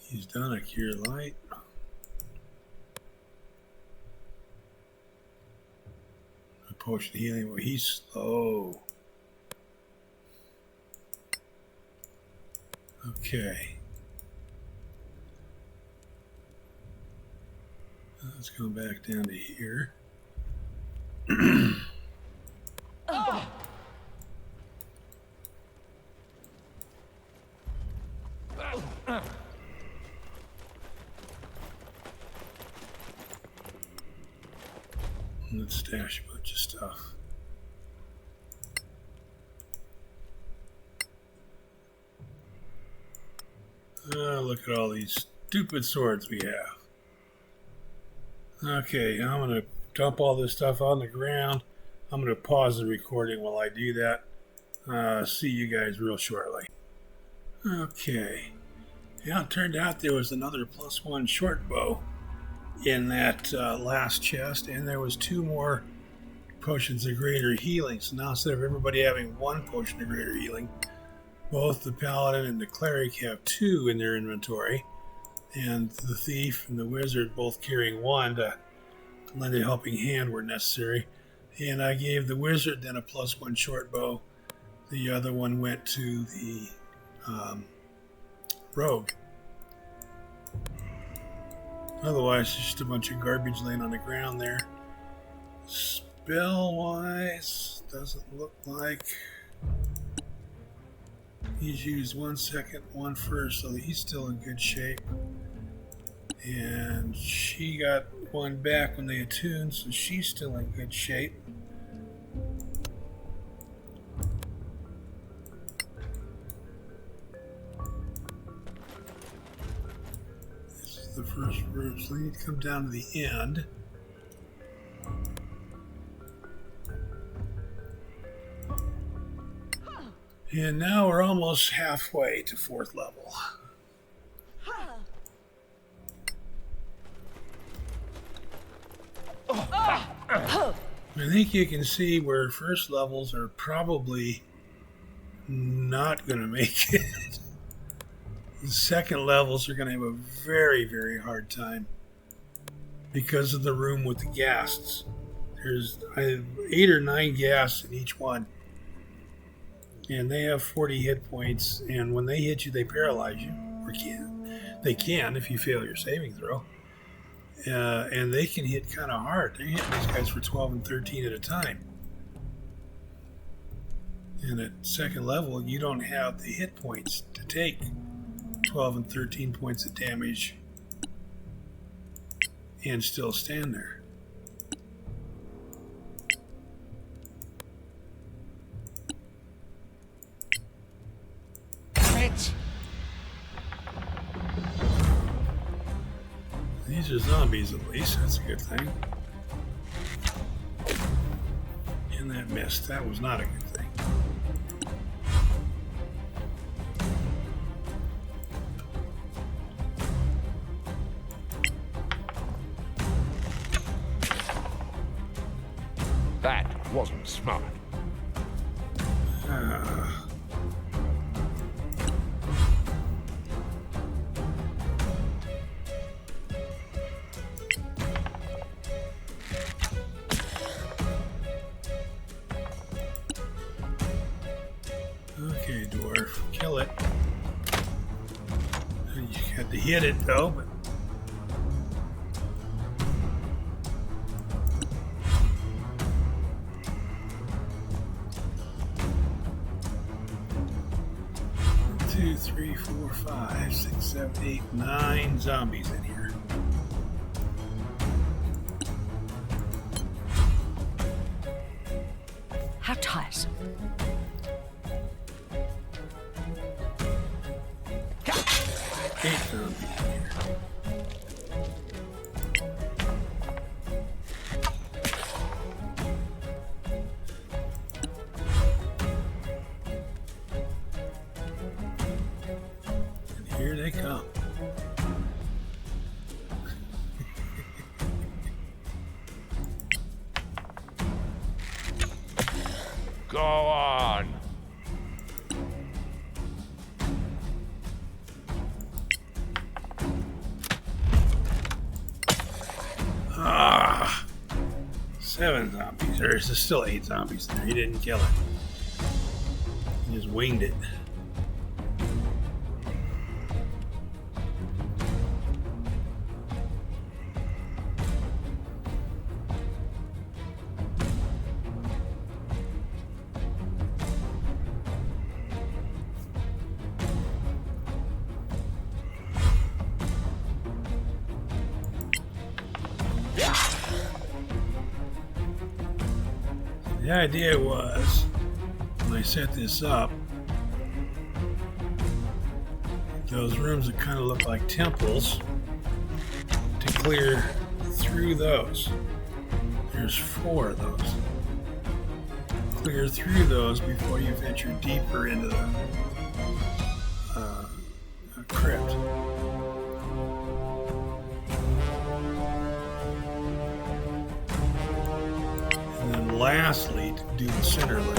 He's done a cure light. A potion healing. Well, he's slow. Okay. Let's go back down to here. Let's stash a bunch of stuff. Look at all these stupid swords we have. Okay, I'm going to dump all this stuff on the ground. I'm going to pause the recording while I do that. See you guys real shortly. Okay. Yeah, it turned out there was another +1 short bow in that last chest, and there was 2 more potions of greater healing. So now instead of everybody having 1 potion of greater healing, both the paladin and the cleric have 2 in their inventory, and the thief and the wizard both carrying 1 to lend a helping hand where necessary. And I gave the wizard then a +1 short bow. The other one went to the rogue. Otherwise, it's just a bunch of garbage laying on the ground there. Spell-wise, doesn't look like he's used 1 second, 1 first, so he's still in good shape. And she got 1 back when they attuned, so she's still in good shape. The first room, so we need to come down to the end. And now we're almost halfway to 4th level. I think you can see where first levels are probably not going to make it. The second levels are going to have a very, very hard time because of the room with the ghasts. There's 8 or 9 ghasts in each one. And they have 40 hit points, and when they hit you, they paralyze you. Or they can if you fail your saving throw. And they can hit kind of hard. They hit these guys for 12 and 13 at a time. And at second level, you don't have the hit points to take 12 and 13 points of damage and still stand there. These are zombies at least, that's a good thing. And that missed, that was not a good thing. That wasn't smart. Okay, dwarf, kill it. You had to hit it though, but two, three, four, 5, 6, 7, 8, 9 zombies in here. How tiresome. Eight zombies in here. And here they come. Go on. 7 zombies. There's still 8 zombies there. He didn't kill it. He just winged it. The idea was, when I set this up, those rooms that kind of look like temples, to clear through those. There's 4 of those. Clear through those before you venture deeper into the crypt. And then lastly, to do the center layer.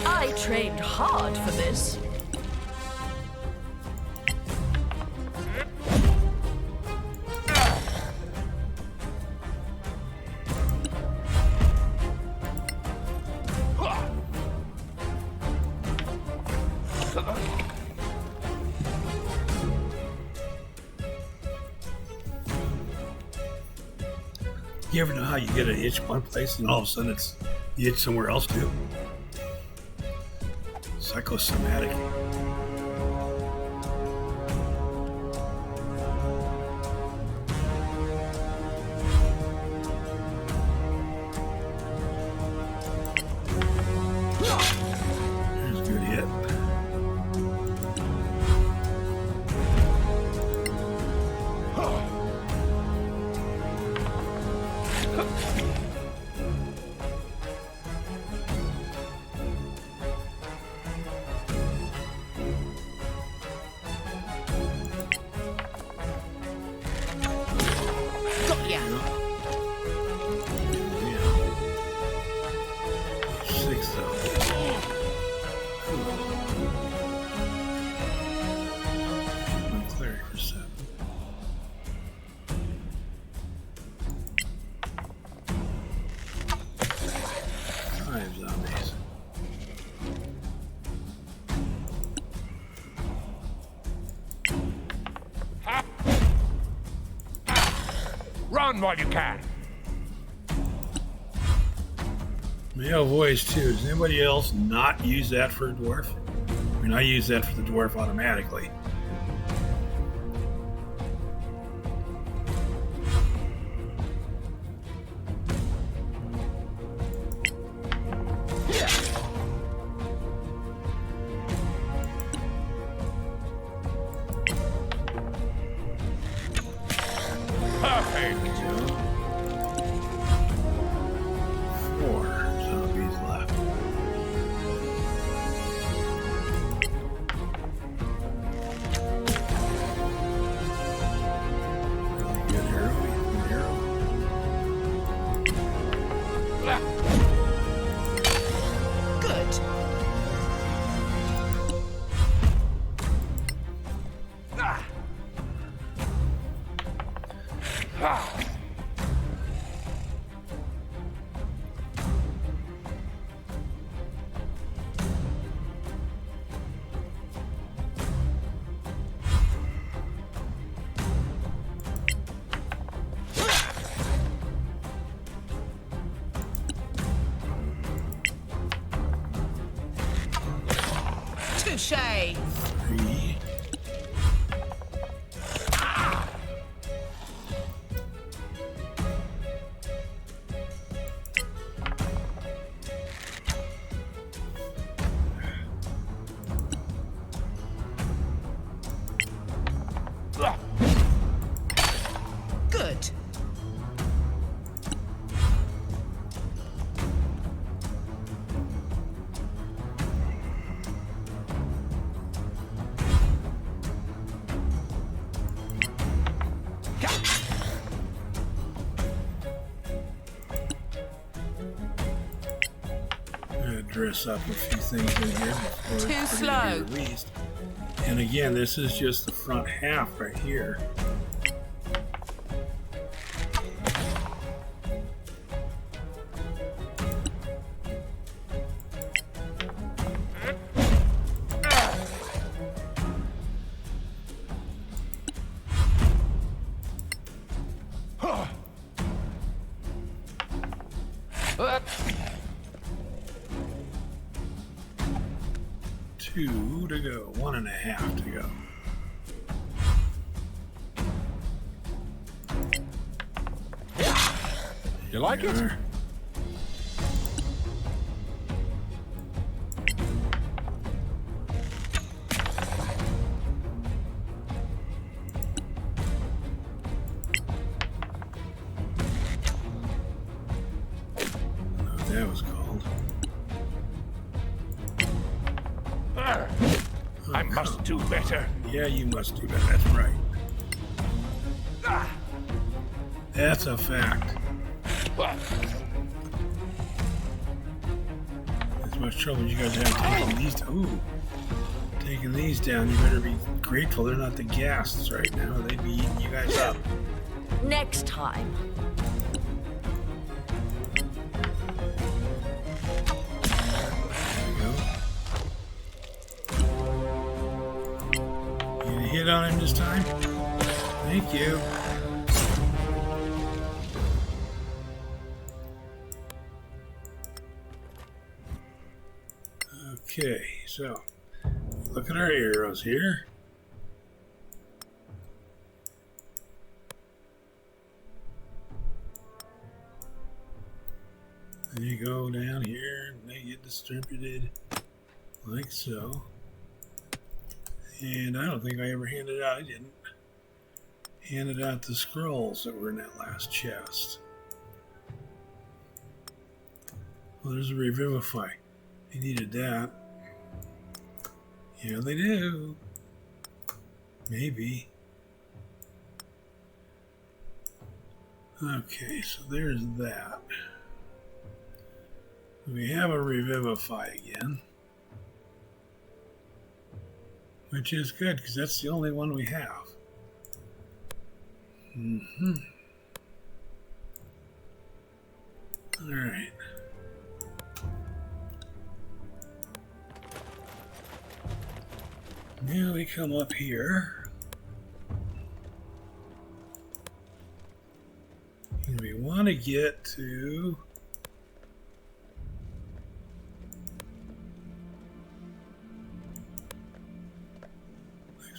I trained hard for this. You ever know how you get an itch one place and all of a sudden it's the itch somewhere else too? Psychosomatic. There's a good hit. Got ya. Yeah. 6 though. My cleric for 7. Five zombies. Run while you can. Male voice too. Does anybody else not use that for a dwarf? I mean, I use that for the dwarf automatically. Perfect. 4 zombies left. Really good hero. Good hero. Good. Touche. 3. Good. Dress up a few things in here before Too it's slow. ready to be released. And again, this is just the front half right here. 2 to go. 1.5 to go. You like it? There. That was called. I must do better. Yeah, you must do that. That's right. That's a fact. As much trouble as you guys have taking these down. Ooh. Taking these down, you better be grateful they're not the ghasts right now. They'd be eating you guys up. Next time. Hit on him this time. Thank you. Okay, so look at our arrows here. Then you go down here and they get distributed like so. And I don't think I ever handed out, I didn't, handed out the scrolls that were in that last chest. Well, there's a Revivify. They needed that. Yeah, they do. Maybe. Okay, so there's that. We have a Revivify again. Which is good, because that's the only one we have. Alright. Now we come up here. And we want to get to...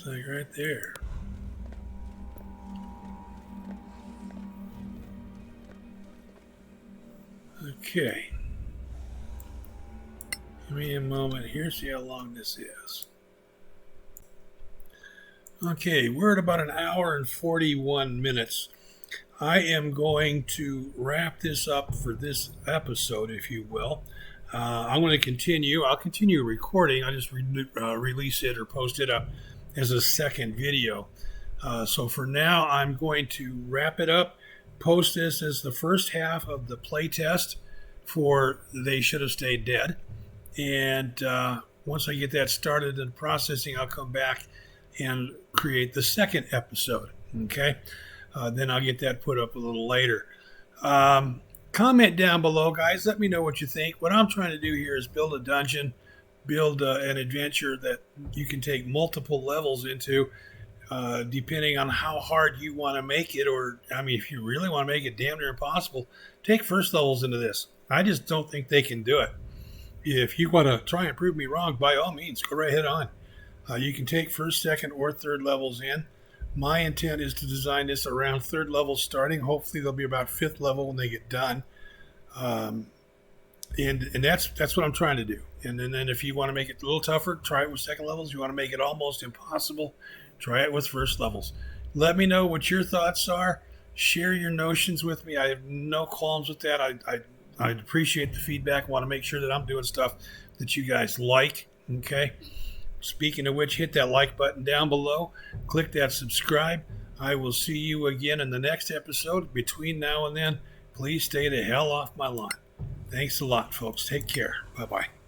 like right there. Okay. Give me a moment here, see how long this is. Okay, we're at about 1 hour and 41 minutes. I am going to wrap this up for this episode, if you will. I'm going to continue. I'll continue recording. I'll just release it or post it up as a second video. So for now, I'm going to wrap it up, post this as the first half of the playtest for They Should Have Stayed Dead. And once I get that started in processing, I'll come back and create the second episode. Okay? Then I'll get that put up a little later. Comment down below, guys. Let me know what you think. What I'm trying to do here is build a dungeon, build an adventure that you can take multiple levels into, depending on how hard you want to make it. Or, I mean, if you really want to make it damn near impossible, take first levels into this. I just don't think they can do it. If you want to try and prove me wrong, by all means, go right ahead on. You can take first, second, or third levels in. My intent is to design this around third level starting. Hopefully they'll be about fifth level when they get done. And that's what I'm trying to do. And then if you want to make it a little tougher, try it with second levels. If you want to make it almost impossible, try it with first levels. Let me know what your thoughts are. Share your notions with me. I have no qualms with that. I appreciate the feedback. I want to make sure that I'm doing stuff that you guys like. Okay. Speaking of which, hit that like button down below. Click that subscribe. I will see you again in the next episode. Between now and then, please stay the hell off my lawn. Thanks a lot, folks. Take care. Bye-bye.